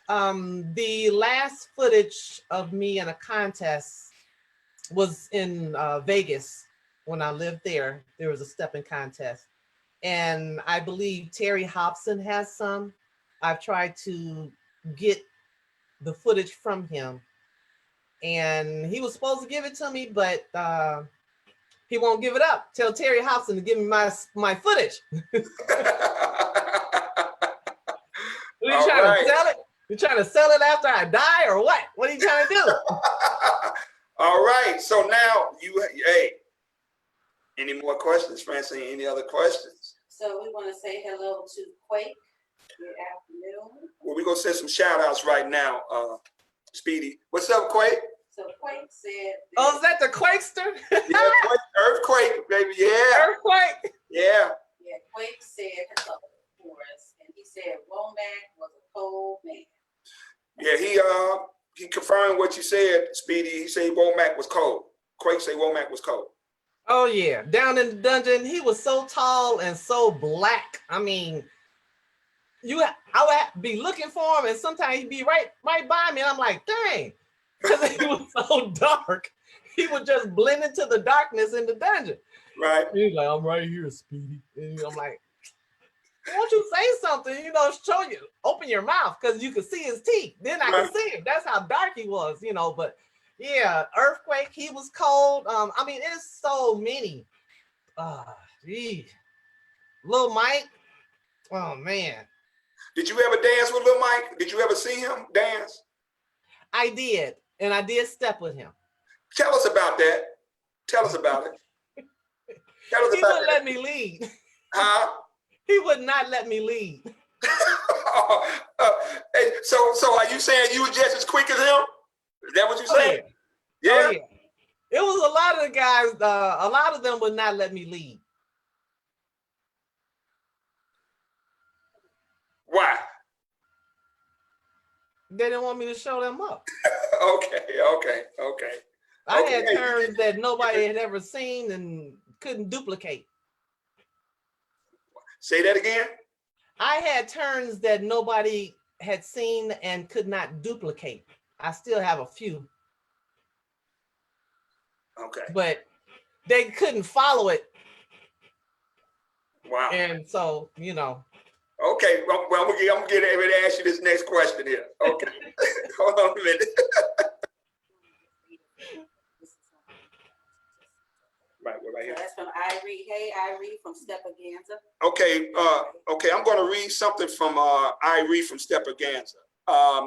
The last footage of me in a contest was in Vegas when I lived there. There was a stepping contest. And I believe Terry Hobson has some. I've tried to get the footage from him, and he was supposed to give it to me, but he won't give it up. Tell Terry Hobson to give me my footage. Are you trying to sell it? You trying to sell it after I die, or what? What are you trying to do? All right. So now hey, any more questions, Francine? Any other questions? So we want to say hello to Quake. Good afternoon. Well, we're going to send some shout outs right now, Speedy. What's up, Quake? So Quake said. Oh, is that the Quakester? Yeah, Earthquake, baby. Yeah. Earthquake. Yeah. Yeah, Quake said hello for us, and he said Womack was a cold man. Yeah, he confirmed what you said, Speedy. He said Womack was cold. Quake said Womack was cold. Oh yeah, down in the dungeon, he was so tall and so black. I mean, I would be looking for him, and sometimes he'd be right by me, and I'm like, dang, because he was so dark. He would just blend into the darkness in the dungeon. Right. He's like, I'm right here, Speedy. And I'm like, why don't you say something? Show you, open your mouth, because you can see his teeth. Then I can see him. That's how dark he was, But yeah, Earthquake, he was cold. I mean, it's so many. Lil Mike, oh man, Did you ever dance with Lil Mike? Did you ever see him dance? I did, and I did step with him. Tell us about that. Tell us about it. Tell us He about wouldn't that. let me lead. Huh? He would not let me lead. Hey, so are you saying you were just as quick as him? Is that what you Oh saying? yeah. Yeah. Oh yeah. It was a lot of the guys. A lot of them would not let me lead. Why? They didn't want me to show them up. Okay. I had Okay. turns that nobody had ever seen and couldn't duplicate. Say that again. I had turns that nobody had seen and could not duplicate. I still have a few, Okay. but they couldn't follow it. Wow. And so, Okay. Well, I'm gonna get ready to ask you this next question here. Okay. Hold on a minute. Right here. That's from Irie. Hey, Irie from Stepaganza. Okay. Okay. I'm going to read something from Irie from Stepaganza.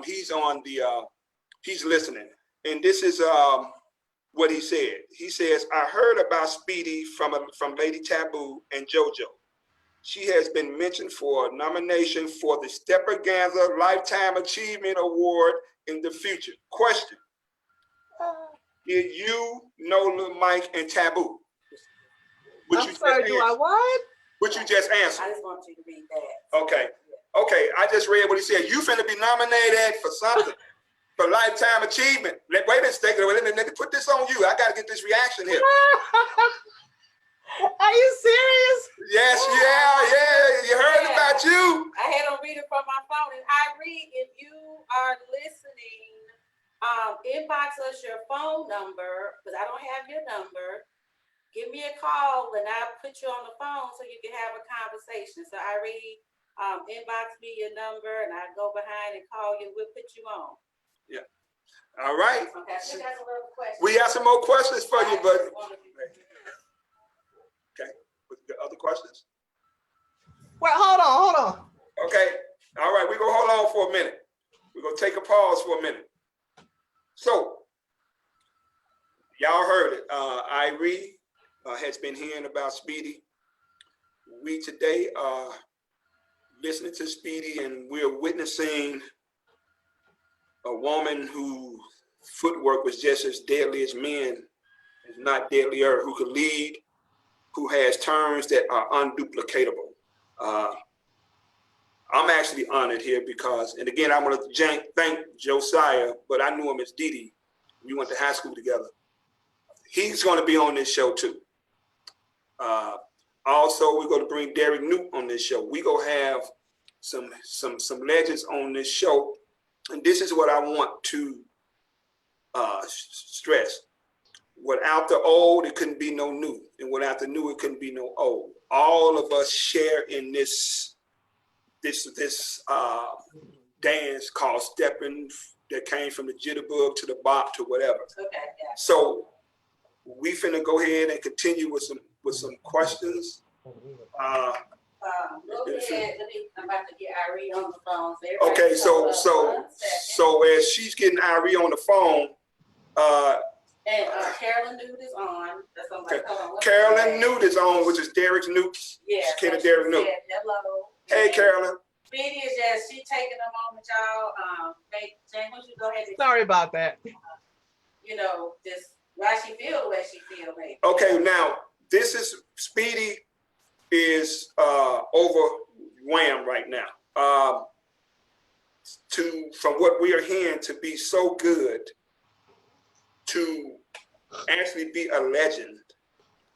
He's on the. He's listening, and this is what he said. He says, "I heard about Speedy from Lady Taboo and JoJo. She has been mentioned for a nomination for the Stepaganza Lifetime Achievement Award in the future. Question: did you know Lil Mike and Taboo? I'm sorry, do I what? What you just answered. I just want you to read that. Okay. Okay. I just read what he said. You finna be nominated for something. For lifetime achievement. Wait a minute, let me put this on you. I gotta get this reaction here. Are you serious? Yes, yeah. You heard about you. I had to read it from my phone. And Irie, if you are listening, inbox us your phone number, because I don't have your number. Give me a call and I'll put you on the phone so you can have a conversation. So Irie, inbox me your number and I go behind and call you. We'll put you on. Yeah. All right. Okay, I think that's a little question. We got some more questions for you, but okay. With the other questions? Well, hold on. Okay. All right, we're gonna hold on for a minute. We're gonna take a pause for a minute. So y'all heard it. Irie has been hearing about Speedy. We today are listening to Speedy and we're witnessing a woman whose footwork was just as deadly as men, if not deadlier, who could lead, who has turns that are unduplicatable. I'm actually honored here because, and again, I want to thank Josiah, but I knew him as Didi. We went to high school together. He's going to be on this show too. Also, we're going to bring Derek Newt on this show. We're going to have some legends on this show. And this is what I want to stress. Without the old, it couldn't be no new. And without the new, it couldn't be no old. All of us share in this dance called stepping that came from the jitterbug to the bop to whatever. Okay, yeah. So we finna go ahead and continue with some questions. Go ahead. I'm about to get Irie on the phone. So okay, so as she's getting Irie on the phone, and Carolyn Newt is on. That's on. Okay. Carolyn Newt is on, which is Derek Newt. Yeah. Derek Newt. Hello. Hey, Carolyn. Speedy is just she taking a moment, y'all. Jane, would you go ahead? Sorry about that. Just why she feel the way she feel, maybe. Okay, now this is Speedy is overwhelmed right now. From what we are hearing, to be so good, to actually be a legend,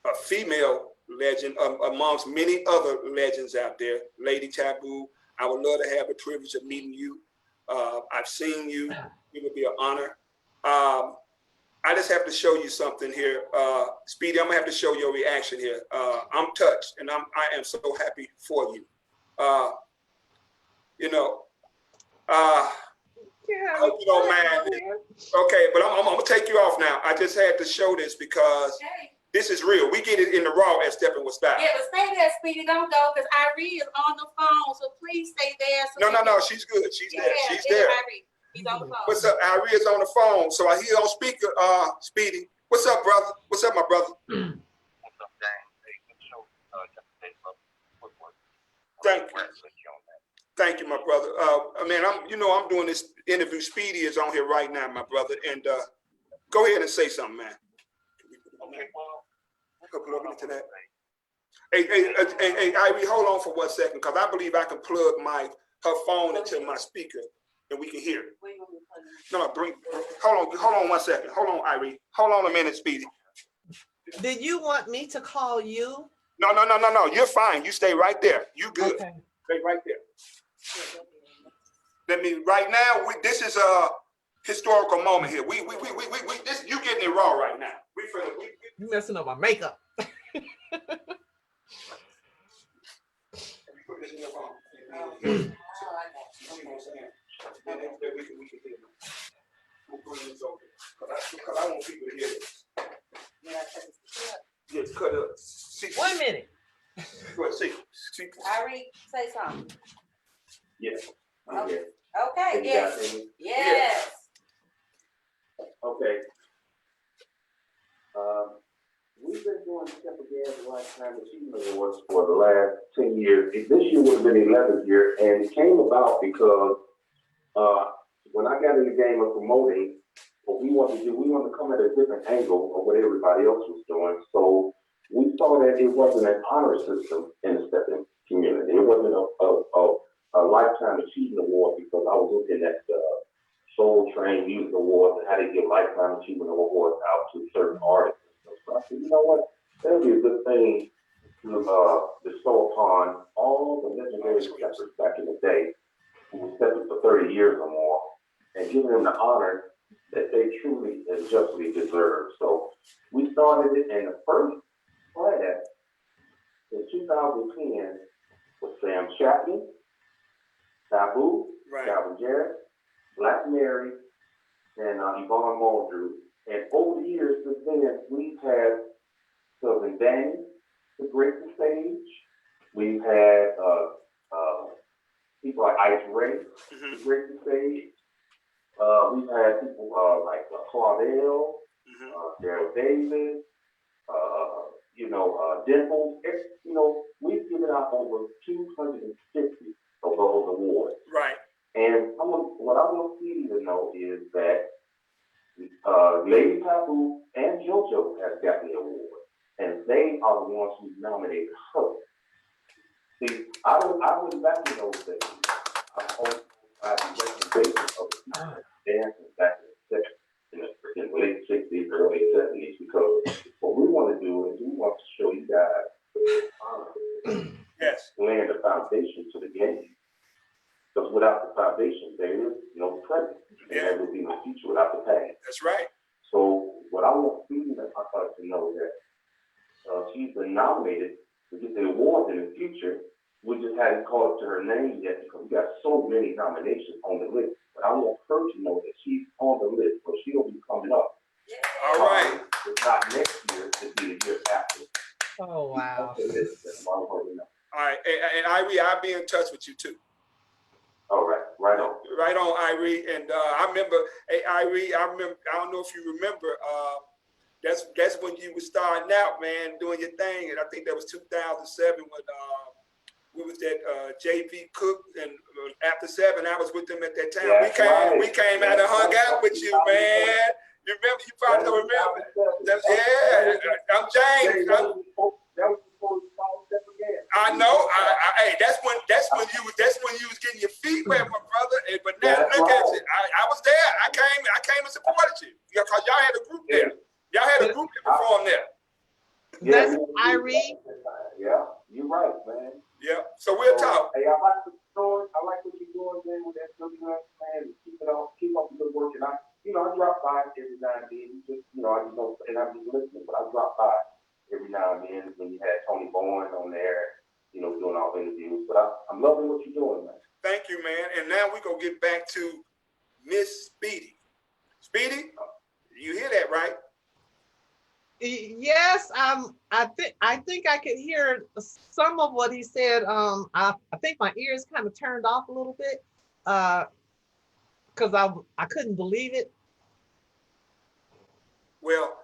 a female legend amongst many other legends out there. Lady Taboo, I would love to have the privilege of meeting you. I've seen you. It would be an honor. I just have to show you something here. Speedy, I'm gonna have to show your reaction here. I'm touched and I am so happy for you. I hope you don't mind. Okay, but I'm gonna take you off now. I just had to show this because This is real. We get it in the raw at Stepping with Style. Yeah, but stay there, Speedy. Don't go, because Irene is on the phone. So please stay there. So No. She's good. She's there. She's there. Irene. He's on the phone. What's up? Irie is on the phone. So I hear on speaker, Speedy. What's up, brother? What's up, my brother? What's up, gang? Hey, good show yesterday, brother. Good work. Thank you. Congratulations on that. Thank you, my brother. Man, I'm doing this interview. Speedy is on here right now, my brother. And go ahead and say something, man. Okay, well, Plug into that. Hey, Irie, hold on for 1 second, because I believe I can plug her phone into my speaker and we can hear it. No, hold on 1 second. Hold on, Irie. Hold on a minute, Speedy. Did you want me to call you? No. You're fine. You stay right there. You good. Okay. Stay right there. Right now, this is a historical moment here. We you getting it raw right now. You messing up my makeup. Put this in your phone. Because I want people to hear this. Yes, cut up. 1 minute. Go ahead, see. Irene, say something. Yes. Okay. Okay, yes. Yes. Okay. We've been doing Step Again Lifetime Achievement Awards for the last 10 years. This year would have been the 11th year, and it came about because when I got in the game of promoting, what we wanted to do, we wanted to come at a different angle of what everybody else was doing. So we saw that it wasn't an honor system in the stepping community. It wasn't a lifetime achievement award, because I was looking at Soul Train Music Awards and how they give lifetime achievement awards out to certain artists. So I said, you know what? That'd be a good thing to bestow upon all the legendary steppers back in the day who were stepping for 30 years or more, and giving them the honor that they truly and justly deserve. So we started it, and the first class in 2010 was Sam Chapman, Taboo, Right. Calvin Jarrett, Black Mary, and Yvonne Muldrew. And over the years since then, we've had Sylvan Danny to break the stage. We've had people like Ice Ray to break the stage. We've had people like Claudel, Daryl Davis, Dimples. We've given out over 250 of those awards. Right. And what I want Speedy to know is that Lady Taboo and JoJo has gotten the award, and they are the ones who nominated her. See, I was back in those days. I was on the recommendation of dancing back in the late 60s, early 70s, because what we want to do is we want to show you guys Yes. laying the foundation to the game. Because without the foundation, there is no present. And there will be no future without the past. That's right. So what I want Speedy to know is that she's been nominated to get the award in the future. We just hadn't called to her name yet because we got so many nominations on the list. But I want her to know that she's on the list, so she'll be coming up. All right. It's not next year, it'll be the year after. Oh, wow. That's why I want her to know. All right. And Irie, I'll be in touch with you too. All right, right on. Right on, Irie. And I remember, hey, Irie, I don't know if you remember, that's when you were starting out, man, doing your thing. And I think that was 2007 when we was at JV Cook, and after 7, I was with them at that time. Yeah, we came out and hung out with you, man. You remember? You probably don't remember. I'm James. I know. Hey, that's when you was getting your feet wet, my brother. But now look at you. I was there. I came and supported you. Yeah, cause y'all had a group there. Y'all had a group that performed there. That's Irene. Yeah, you're right, man. Yeah. So we'll talk. Hey, I like what you're doing. I like what you're doing, man, with that SWS, man. Keep up the good work. And I drop by every now and then. I'm just listening, but I drop by every now and then when you had Tony Bowen on there, doing all the interviews. But I'm loving what you're doing, man. Thank you, man. And now we're gonna get back to Miss Speedy. Speedy, you hear that, right? Yes, I think I could hear some of what he said. I think my ears kind of turned off a little bit, because I couldn't believe it. Well,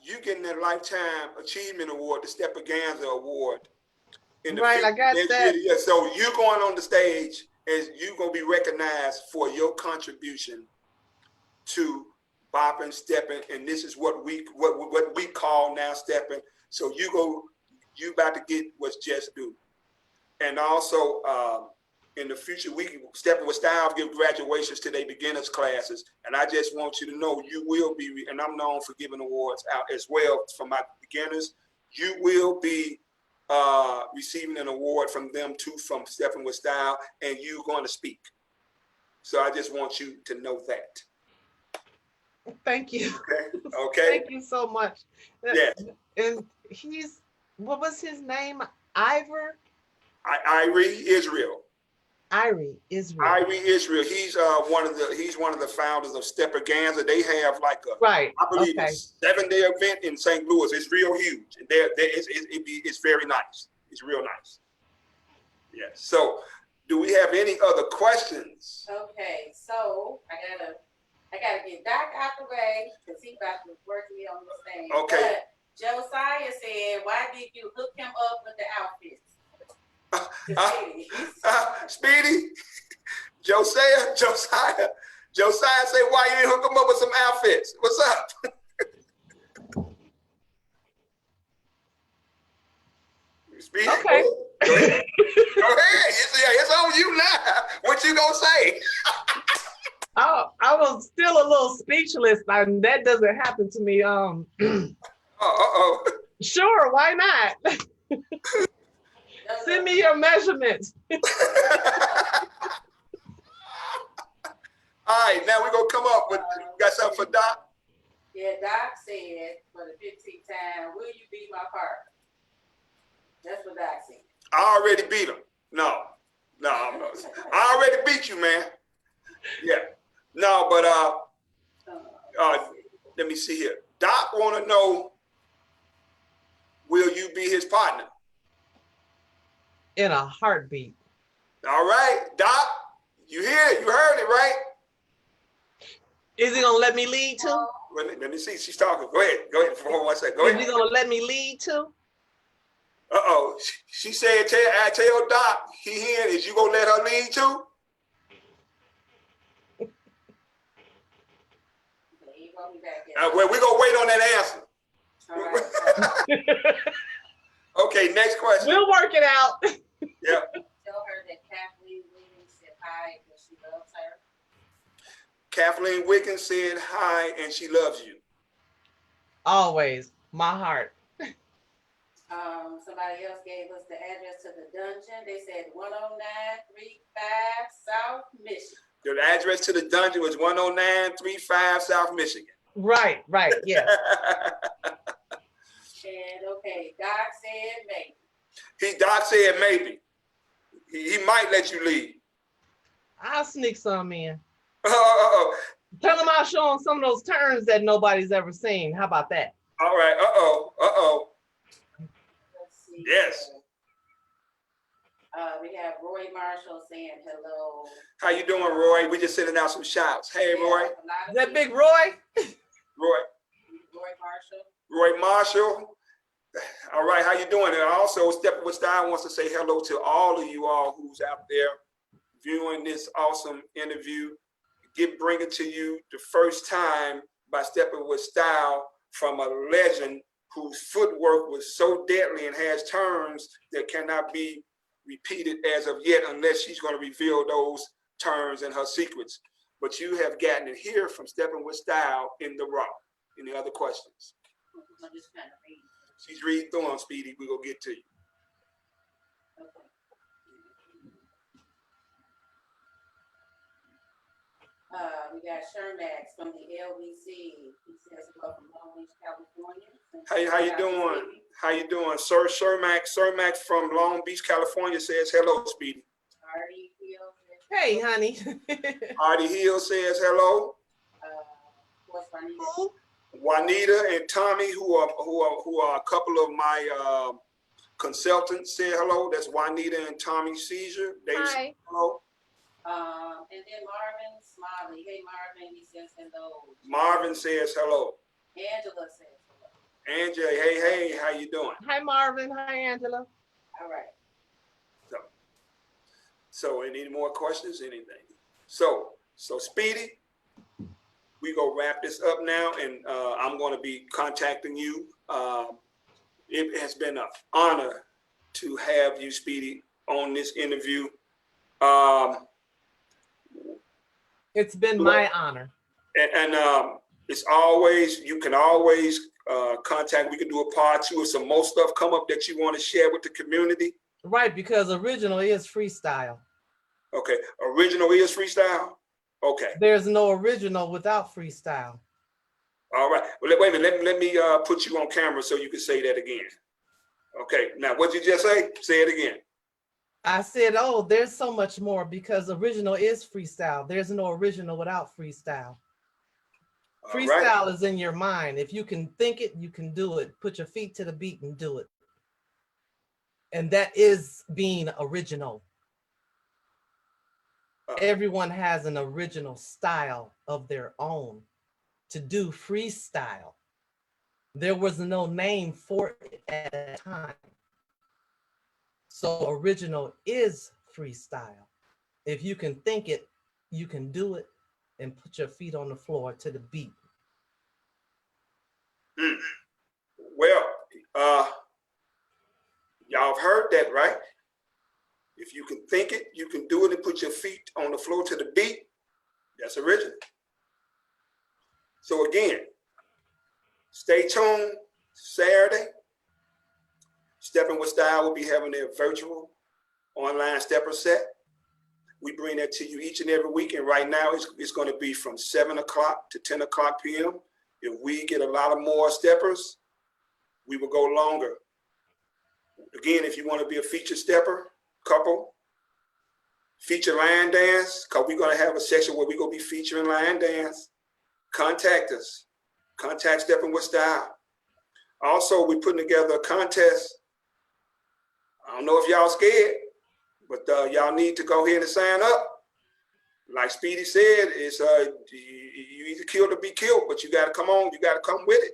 you getting a Lifetime Achievement Award, the Stepaganza Award in the Right, fifth I got next that. year. So you going on the stage and you gonna be recognized for your contribution to bopping, stepping, and this is what we call now stepping. So you about to get what's just due. And also in the future, we Stepping with Style give graduations to their beginners classes. And I just want you to know you will be, and I'm known for giving awards out as well for my beginners. You will be receiving an award from them too, from Stepping with Style, and you're going to speak. So I just want you to know that. Thank you. Okay. Thank you so much. Yes. And what was his name? Ivor? Irie Israel. Irie Israel. Irie Israel. He's one of the founders of Stepaganza. They have like a, Right. I believe, Okay. a 7-day event in St. Louis. It's real huge. And it's very nice. It's real nice. Yes. So, do we have any other questions? Okay, so I gotta get Doc out the way because he about to work me on this thing. Okay. But Josiah said, "Why did you hook him up with the outfits?" Speedy, Josiah say, why you didn't hook him up with some outfits? What's up? Speedy, Okay. Go ahead. It's on you now. What you gonna say? I was still a little speechless, and that doesn't happen to me. Sure, why not? Send me your measurements. All right, now we're gonna come up with, got something for Doc? Yeah, Doc said for the 15th time, "Will you be my partner?" That's what Doc said. I already beat him. No. I already beat you, man. Yeah. No, but let me see here. Doc wanna know, will you be his partner? In a heartbeat. All right, Doc, you heard it, right? Is he gonna let me lead too? Let me see. She's talking. Go ahead. For 1 second. Go Is ahead. he gonna let me lead too? She said, tell Doc he here. Is you gonna let her lead too? Well, we're gonna wait on that answer. All right. Okay, next question. We'll work it out. Yeah. Tell her that Kathleen Williams said hi and she loves her. Kathleen Wiggins said hi and she loves you. Always, my heart. Somebody else gave us the address to the dungeon. They said 10935 South Michigan. The address to the dungeon was 10935 South Michigan. Right, yeah. And okay, Doc said maybe. Doc said maybe. He might let you lead. I'll sneak some in. Tell him I'll show him some of those turns that nobody's ever seen. How about that? All right. Let's see. Yes. We have Roy Marshall saying hello. How you doing, Roy? We just sending out some shouts. Hey, Roy. Is that Big Roy? Roy Marshall. All right, how you doing? And also, Stepping with Style wants to say hello to all of you all who's out there viewing this awesome interview. Bring it to you the first time by Stepping with Style from a legend whose footwork was so deadly and has turns that cannot be repeated as of yet unless she's going to reveal those turns and her secrets. But you have gotten it here from Stepping with Style in the raw. Any other questions? She's reading through them, Speedy. We're going to get to you. Okay. We got Shermax from the LBC. He says hello from Long Beach, California. How you doing? How you doing? Sir Shermax from Long Beach, California says hello, Speedy. Artie Hill. Hey, honey. Artie Hill says hello. Of course, my name Who? Juanita and Tommy, who are a couple of my consultants, say hello. That's Juanita and Tommy Seizure. They say hello. And then Marvin Smiley. Hey Marvin, he says hello. Marvin says hello. Angela says hello. Angela, hey, how you doing? Hi, Marvin. Hi, Angela. All right. So any more questions, anything? So Speedy, we go wrap this up now, and I'm going to be contacting you. It has been an honor to have you, Speedy, on this interview. It's been my honor. And it's always, you can always contact, we can do a part 2 if some more stuff come up that you want to share with the community. Right, because original is freestyle. Okay, original is freestyle? Okay. There's no original without freestyle. All right, well, wait a minute, let me put you on camera so you can say that again. Okay, now what did you just say? Say it again. I said, oh, there's so much more because original is freestyle. There's no original without freestyle. Freestyle is in your mind. If you can think it, you can do it. Put your feet to the beat and do it. And that is being original. Everyone has an original style of their own to do freestyle. There was no name for it at that time. So original is freestyle. If you can think it, you can do it and put your feet on the floor to the beat. Well, y'all have heard that, right? If you can think it, you can do it and put your feet on the floor to the beat. That's original. So again, stay tuned Saturday. Stepping with Style will be having their virtual online stepper set. We bring that to you each and every week. And right now it's going to be from 7 o'clock to 10 o'clock p.m. If we get a lot of more steppers, we will go longer. Again, if you want to be a featured stepper, couple, feature line dance, because we're going to have a section where we're going to be featuring line dance, contact us. Contact Stepping with Style. Also, we're putting together a contest. I don't know if y'all scared, but y'all need to go ahead and sign up. Like Speedy said, it's you either killed or be killed, but you got to come on, you got to come with it.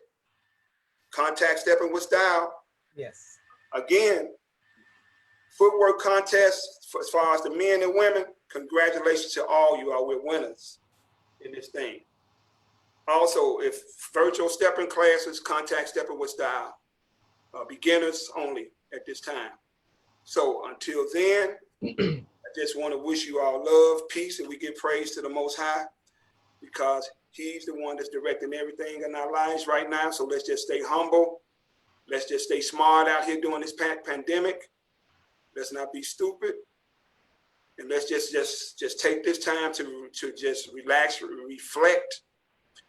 Contact Stepping with Style. Yes. Again, footwork contest as far as the men and women. Congratulations to all you all. We're winners in this thing. Also, if virtual stepping classes, contact Stepping with Style. Beginners only at this time. So until then, I just want to wish you all love, peace, and we give praise to the Most High because He's the one that's directing everything in our lives right now. So let's just stay humble. Let's just stay smart out here during this pandemic. Let's not be stupid. And let's just take this time to just relax, reflect.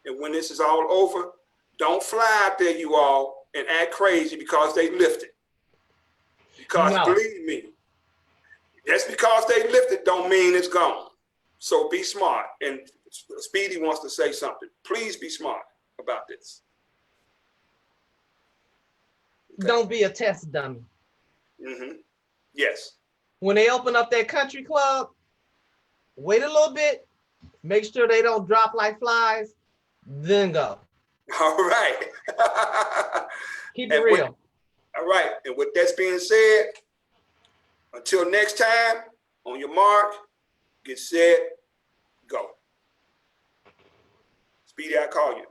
And when this is all over, don't fly out there, you all, and act crazy because they lifted. Because believe me, just because they lifted don't mean it's gone. So be smart. And Speedy wants to say something. Please be smart about this. Okay. Don't be a test dummy. Mm-hmm. Yes. When they open up that country club, wait a little bit, make sure they don't drop like flies, then go. All right. Keep it real. All right. And with that being said, until next time, on your mark, get set, go. Speedy, I call you.